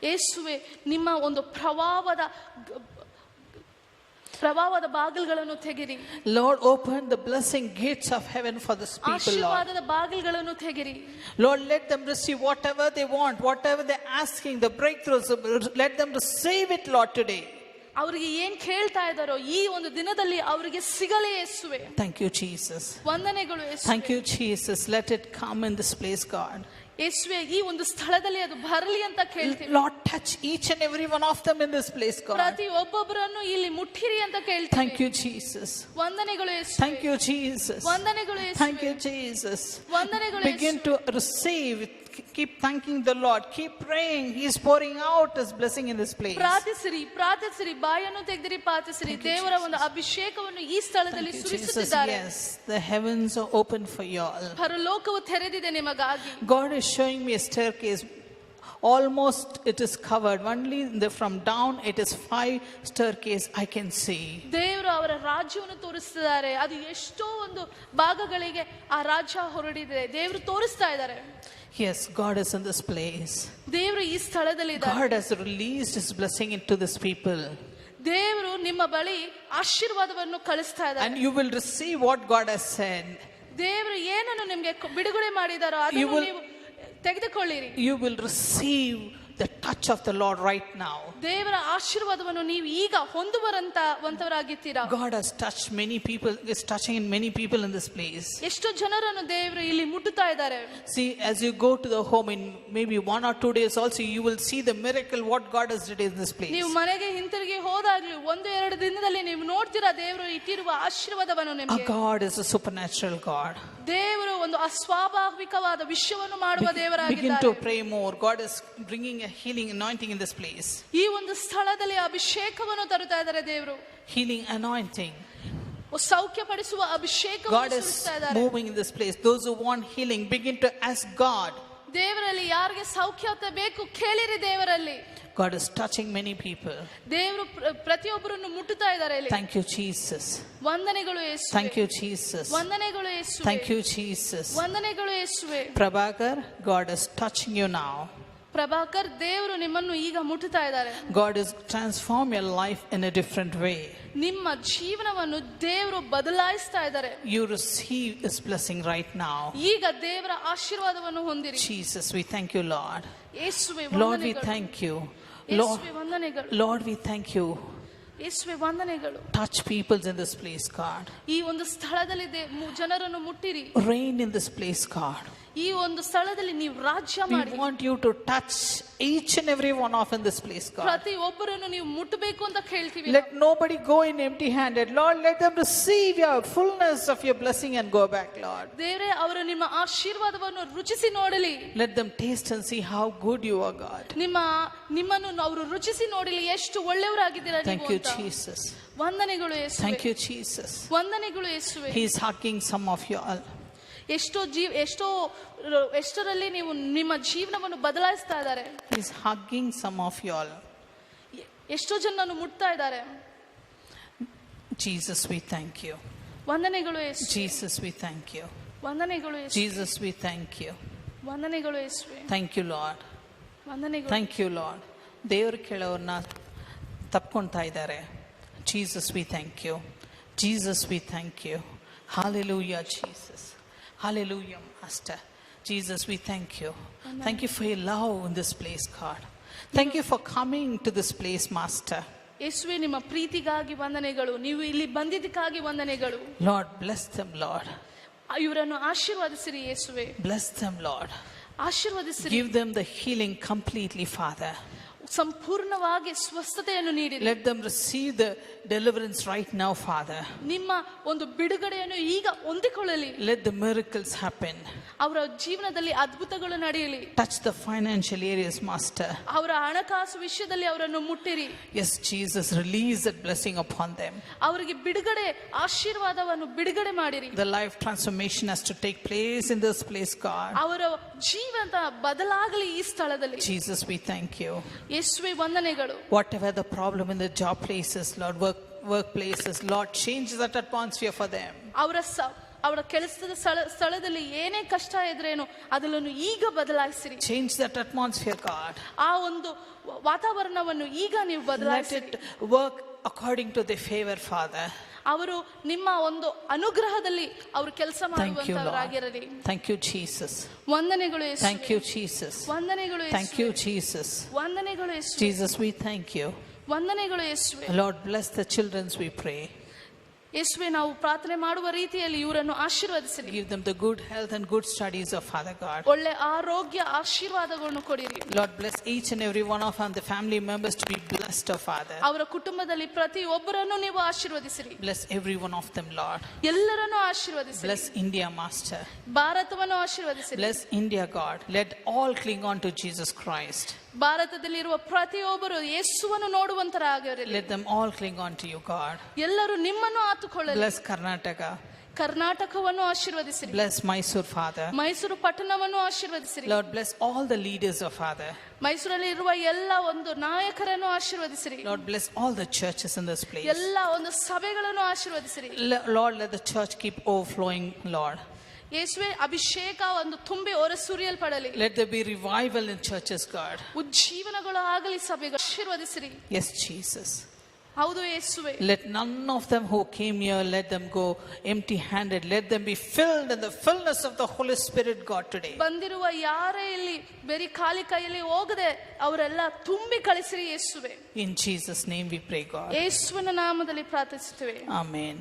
ಯೇಸುವೆ ನಿಮ್ಮ ಒಂದು ಪ್ರಭಾವದ ಬಾಗಿಲುಗಳನ್ನು ತೆಗಿರಿ. Lord, open the blessing gates of heaven for this people, Lord. ಆಶೀರ್ವಾದದ ಬಾಗಿಲುಗಳನ್ನು ತೆಗಿರಿ. Lord, let them receive whatever they want, whatever they're asking, the breakthroughs, let them receive it, Lord, today. ಅವರಿಗೆ ಏನ್ ಕೇಳ್ತಾ ಇದ್ದಾರೋ ಈ ಒಂದು ದಿನದಲ್ಲಿ ಅವರಿಗೆ ಸಿಗಲೇ ಯೇಸುವೆ. Thank you, Jesus. ವಂದನೆಗಳು ಯೇಸುವೆ. Thank you, Jesus. Let it come in this place, God. ಯೇಸುವೆ ಈ ಒಂದು ಸ್ಥಳದಲ್ಲಿ ಅದು ಬರಲಿ ಅಂತ ಕೇಳ್ತೀವಿ. Lord, touch each and every one of them in this place, God. ಪ್ರತಿ ಒಬ್ಬೊಬ್ಬರನ್ನು ಇಲ್ಲಿ ಮುಟ್ಟಿರಿ ಅಂತ ಕೇಳ್ತೀವಿ. Thank you, Jesus. ವಂದನೆಗಳು ಯೇಸುವೆ. Thank you, Jesus. ವಂದನೆಗಳು ಯೇಸುವೆ. Thank you, Jesus. ವಂದನೆಗಳು Begin ಯೇಸುವೆ. to receive. Keep thanking the Lord. Keep praying. He is pouring out His blessing in this place. ಪ್ರಾರ್ಥಿಸಿರಿ, ಬಾಯನ್ನು ತೆಗೆದಿರಿ, ಪ್ರಾರ್ಥಿಸಿರಿ. ದೇವರ ಒಂದು ಅಭಿಷೇಕವನ್ನು ಈ ಸ್ಥಳದಲ್ಲಿ ಸುರಿಸುತ್ತಿದ್ದಾರೆ. Yes, the heavens are open for you all. ಪರಲೋಕವು ತೆರೆದಿದೆ ನಿಮಗಾಗಿ. God is showing me a staircase. Almost it is covered. Only from down it is 5 staircase I can see. ದೇವರು ಅವರ ರಾಜ್ಯವನ್ನು ತೋರಿಸ್ತಿದ್ದಾರೆ. ಅದು ಎಷ್ಟೋ ಒಂದು ಭಾಗಗಳಿಗೆ ಆ ರಾಜ್ಯ ಹೊರಡಿದೆ. ದೇವರು ತೋರಿಸ್ತಾ ಇದ್ದಾರೆ. Yes, God is in this place. ದೇವರು ಈ ಸ್ಥಳದಲ್ಲಿ ಇದ್ದಾರೆ. God has released His blessing into this people. ದೇವರು ನಿಮ್ಮ ಬಳಿ ಆಶೀರ್ವಾದವನ್ನು ಕಳಿಸ್ತಾ ಇದ್ದಾರೆ. And you will receive what God has said. ದೇವರು ಏನನ್ನು ನಿಮಗೆ ಬಿಡುಗಡೆ ಮಾಡಿದಾರೋ ಅದನ್ನು ನೀವು ತೆಗೆದುಕೊಳ್ಳಿರಿ. You will receive the touch of the Lord right now. ದೇವರ ಆಶೀರ್ವಾದವನ್ನು ನೀವು ಈಗ ಹೊಂದುವಂತವರಾಗಿದ್ದೀರಾ. God has touched many people, is touching many people in this place. ಎಷ್ಟೋ ಜನರನ್ನು ದೇವರು ಇಲ್ಲಿ ಮುಟ್ಟುತ್ತಾ ಇದ್ದಾರೆ. See, as you go to the home in maybe 1 or 2 days also, you will see the miracle what God has did in this place. ನೀವು ಮನೆಗೆ ಹಿಂತಿರುಗಿ ಹೋದಾಗ್ಲೂ 1-2 ದಿನದಲ್ಲಿ ನೀವು ನೋಡ್ತೀರಾ ದೇವರು ಇಟ್ಟಿರುವ ಆಶೀರ್ವಾದವನ್ನು Our ನಿಮಗೆ. God is a supernatural God. ದೇವರು ಒಂದು ಅಸ್ವಾಭಾವಿಕವಾದ ವಿಷಯವನ್ನು ಮಾಡುವ Begin ದೇವರಾಗಿದ್ದಾರೆ. to pray more. God is bringing a healing anointing in this place. ಈ ಒಂದು ಸ್ಥಳದಲ್ಲಿ ಅಭಿಷೇಕವನ್ನು ತರುತ್ತಾ ಇದ್ದಾರೆ ದೇವರು. Healing anointing. ಸೌಖ್ಯಪಡಿಸುವ God ಅಭಿಷೇಕವನ್ನು is ಸುರಿಸ್ತಾ ಇದ್ದಾರೆ. moving in this place. Those who want healing, begin to ask God. ದೇವರಲ್ಲಿ ಯಾರಿಗೆ ಸೌಖ್ಯತೆ ಬೇಕು ಕೇಳಿರಿ ದೇವರಲ್ಲಿ. God is touching many people. ದೇವರು ಪ್ರತಿಯೊಬ್ಬರನ್ನು ಮುಟ್ಟುತ್ತಾ ಇದ್ದಾರೆ ಇಲ್ಲಿ. Thank you, Jesus. ವಂದನೆಗಳು ಯೇಸುವೆ. Thank you, Jesus. ವಂದನೆಗಳು ಯೇಸುವೆ. Thank you, Jesus. ವಂದನೆಗಳು ಯೇಸುವೆ. Prabhakar, God is touching you now. Prabhakar, ದೇವರು ನಿಮ್ಮನ್ನು ಈಗ ಮುಟ್ಟುತ್ತಾ ಇದ್ದಾರೆ. God is transform your life in a different way. ನಿಮ್ಮ ಜೀವನವನ್ನು ದೇವರು ಬದಲಾಯಿಸ್ತಾ ಇದ್ದಾರೆ. You receive this blessing right now. ಈಗ ದೇವರ ಆಶೀರ್ವಾದವನ್ನು ಹೊಂದಿರಿ. Jesus, we thank you, Lord. ಯೇಸುವೆ Lord, we ವಂದನೆಗಳು. thank you. ಯೇಸುವೆ ವಂದನೆಗಳು. Lord, we thank you. ಯೇಸುವೆ ವಂದನೆಗಳು. Touch people in this place, God. ಈ ಒಂದು ಸ್ಥಳದಲ್ಲಿ ಜನರನ್ನು ಮುಟ್ಟಿರಿ. Reign in this place, God. ಈ ಒಂದು ಸ್ಥಳದಲ್ಲಿ ನೀವು ರಾಜ್ಯ We ಮಾಡಿ. want you to touch each and every one of in this place, God. ಪ್ರತಿಯೊಬ್ಬರನ್ನು ನೀವು ಮುಟ್ಟಬೇಕು ಅಂತ ಕೇಳ್ತೀವಿ. Let nobody go in empty-handed. Lord, let them receive your fullness of your blessing and go back, Lord. ದೇವರೇ, ಅವರು ನಿಮ್ಮ ಆಶೀರ್ವಾದವನ್ನು ರುಚಿಸಿ ನೋಡಲಿ. Let them taste and see how good you are, God. ನಿಮ್ಮನ್ನು ಅವರು ರುಚಿಸಿ ನೋಡಲಿ ಎಷ್ಟು ಒಳ್ಳೆಯವರಾಗಿದ್ದೀರಾ ನೀವು Thank you, ಅಂತ. Jesus. ವಂದನೆಗಳು ಯೇಸುವೆ. Thank you, Jesus. ವಂದನೆಗಳು ಯೇಸುವೆ. He is hugging some of you all. ಎಷ್ಟರಲ್ಲಿ ನೀವು ನಿಮ್ಮ ಜೀವನವನ್ನು ಬದಲಾಯಿಸ್ತಾ ಇದ್ದಾರೆ. He is hugging some of you all. ಎಷ್ಟೋ ಜನರನ್ನು ಮುಟ್ತಾ ಇದ್ದಾರೆ. Jesus, we thank you. ವಂದನೆಗಳು ಯೇಸುವೆ. Jesus, we thank you. ವಂದನೆಗಳು ಯೇಸುವೆ. Jesus, we thank you. ವಂದನೆಗಳು ಯೇಸುವೆ. Thank you, Lord. ವಂದನೆಗಳು. Thank you, Lord. ದೇವರು ಕೆಲವರನ್ನ ತಪ್ಕೊಳ್ತಾ ಇದ್ದಾರೆ. Jesus, we thank you. Jesus, we thank you. Hallelujah, Jesus. Hallelujah, Master. Jesus, we thank you. Thank you for your love in this place, God. Thank you for coming to this place, Master. ಯೇಸುವೆ, ನಿಮ್ಮ ಪ್ರೀತಿಗಾಗಿ ವಂದನೆಗಳು. ನೀವು ಇಲ್ಲಿ ಬಂದಿದ್ದಕ್ಕಾಗಿ ವಂದನೆಗಳು. Lord, bless them, Lord. ಇವರನ್ನು ಆಶೀರ್ವದಿಸಿರಿ ಯೇಸುವೆ. Bless them, Lord. ಆಶೀರ್ವದಿಸಿರಿ. Give them the healing completely, Father. ಸಂಪೂರ್ಣವಾಗಿ ಸ್ವಸ್ಥತೆಯನ್ನು ನೀಡಿರಿ. Let them receive the deliverance right now, Father. ನಿಮ್ಮ ಒಂದು ಬಿಡುಗಡೆಯನ್ನು ಈಗ ಹೊಂದಿಕೊಳ್ಳಲಿ. Let the miracles happen. ಅವರ ಜೀವನದಲ್ಲಿ ಅದ್ಭುತಗಳು ನಡೆಯಲಿ. Touch the financial areas, Master. ಅವರ ಹಣಕಾಸು ವಿಷಯದಲ್ಲಿ ಅವರನ್ನು ಮುಟ್ಟಿರಿ. Yes, Jesus, release that blessing upon them. ಅವರಿಗೆ ಬಿಡುಗಡೆ ಆಶೀರ್ವಾದವನ್ನು ಬಿಡುಗಡೆ ಮಾಡಿರಿ. The life transformation has to take place in this place, God. ಅವರ ಜೀವನ ಬದಲಾಗಲಿ ಈ ಸ್ಥಳದಲ್ಲಿ. Jesus, we thank you. ಯೇಸುವೆ ವಂದನೆಗಳು. Whatever the problem in the job places, Lord, workplaces, Lord, change that atmosphere for them. ಅವರ ಕೆಲಸದ ಸ್ಥಳದಲ್ಲಿ ಏನೇ ಕಷ್ಟ ಇದ್ರೇನು ಅದನ್ನು ಈಗ ಬದಲಾಯಿಸಿರಿ. Change that atmosphere, God. ಆ ಒಂದು ವಾತಾವರಣವನ್ನು ಈಗ ನೀವು ಬದಲಾಯಿಸಿರಿ. Let it work according to their favor, Father. ಅವರು ನಿಮ್ಮ ಒಂದು ಅನುಗ್ರಹದಲ್ಲಿ ಅವರು ಕೆಲಸ ಮಾಡುವಂತವರಾಗಿರಲಿ. Thank you, Jesus. ವಂದನೆಗಳು ಯೇಸುವೆ. Thank you, Jesus. ವಂದನೆಗಳು ಯೇಸುವೆ. Thank you, Jesus. ವಂದನೆಗಳು ಯೇಸುವೆ. Jesus, we thank you. ವಂದನೆಗಳು ಯೇಸುವೆ. Lord, bless the children, we pray. ಯೇಸುವೆ, ನಾವು ಪ್ರಾರ್ಥನೆ ಮಾಡುವ ರೀತಿಯಲ್ಲಿ ಇವರನ್ನು ಆಶೀರ್ವದಿಸಿರಿ. Give them the good health and good studies of Father God. ಒಳ್ಳೆ ಆರೋಗ್ಯ ಆಶೀರ್ವಾದಗಳನ್ನು ಕೊಡಿರಿ. Lord, bless each and every one of the family members to be blessed, oh Father. ಅವರ ಕುಟುಂಬದಲ್ಲಿ ಪ್ರತಿಯೊಬ್ಬರನ್ನು ನೀವು ಆಶೀರ್ವದಿಸಿರಿ. Bless every one of them, Lord. ಎಲ್ಲರನ್ನು ಆಶೀರ್ವದಿಸಿರಿ. Bless India, Master. ಭಾರತವನ್ನು ಆಶೀರ್ವದಿಸಿರಿ. Bless India, God. Let all cling on to Jesus Christ. ಭಾರತದಲ್ಲಿರುವ ಪ್ರತಿಯೊಬ್ಬರು ಯೇಸುವನ್ನು ನೋಡುವಂತರಾಗಿರಲಿ. Let them all cling on to you, God. ಎಲ್ಲರೂ ನಿಮ್ಮನ್ನು ಆತುಕೊಳ್ಳಲಿ. Bless Karnataka. ಕರ್ನಾಟಕವನ್ನು ಆಶೀರ್ವದಿಸಿರಿ. Bless Mysore, Father. ಮೈಸೂರು ಪಟ್ಟಣವನ್ನು ಆಶೀರ್ವದಿಸಿರಿ. Lord, bless all the leaders of Father. ಮೈಸೂರಲ್ಲಿ ಇರುವ ಎಲ್ಲ ಒಂದು ನಾಯಕರನ್ನು ಆಶೀರ್ವದಿಸಿರಿ. Lord, bless all the churches in this place. ಎಲ್ಲ ಒಂದು ಸಭೆಗಳನ್ನು ಆಶೀರ್ವದಿಸಿರಿ. Lord, let the church keep overflowing, Lord. ಯೇಸುವೆ, ಅಭಿಷೇಕ ಒಂದು ತುಂಬಿ ಹೊರಸೂರಿಯಲ್ಪಡಲಿ. Let there be revival in churches, God. ಉಜ್ಜೀವನಗಳು ಆಗಲಿ ಸಭೆಗಳು. ಆಶೀರ್ವದಿಸಿರಿ. Yes, Jesus. ಹೌದು ಯೇಸುವೆ. Let none of them who came here, let them go empty handed. Let them be filled in the fullness of the Holy Spirit, God, today. ಬಂದಿರುವ ಯಾರೇ ಇಲ್ಲಿ ಬರೀ ಖಾಲಿ ಕೈಯಲ್ಲಿ ಹೋಗದೆ ಅವರೆಲ್ಲ ತುಂಬಿ ಕಳಿಸಿರಿ ಯೇಸುವೆ. In Jesus' name we pray, God. ಯೇಸುವಿನ ನಾಮದಲ್ಲಿ ಪ್ರಾರ್ಥಿಸುತ್ತೇವೆ. Amen.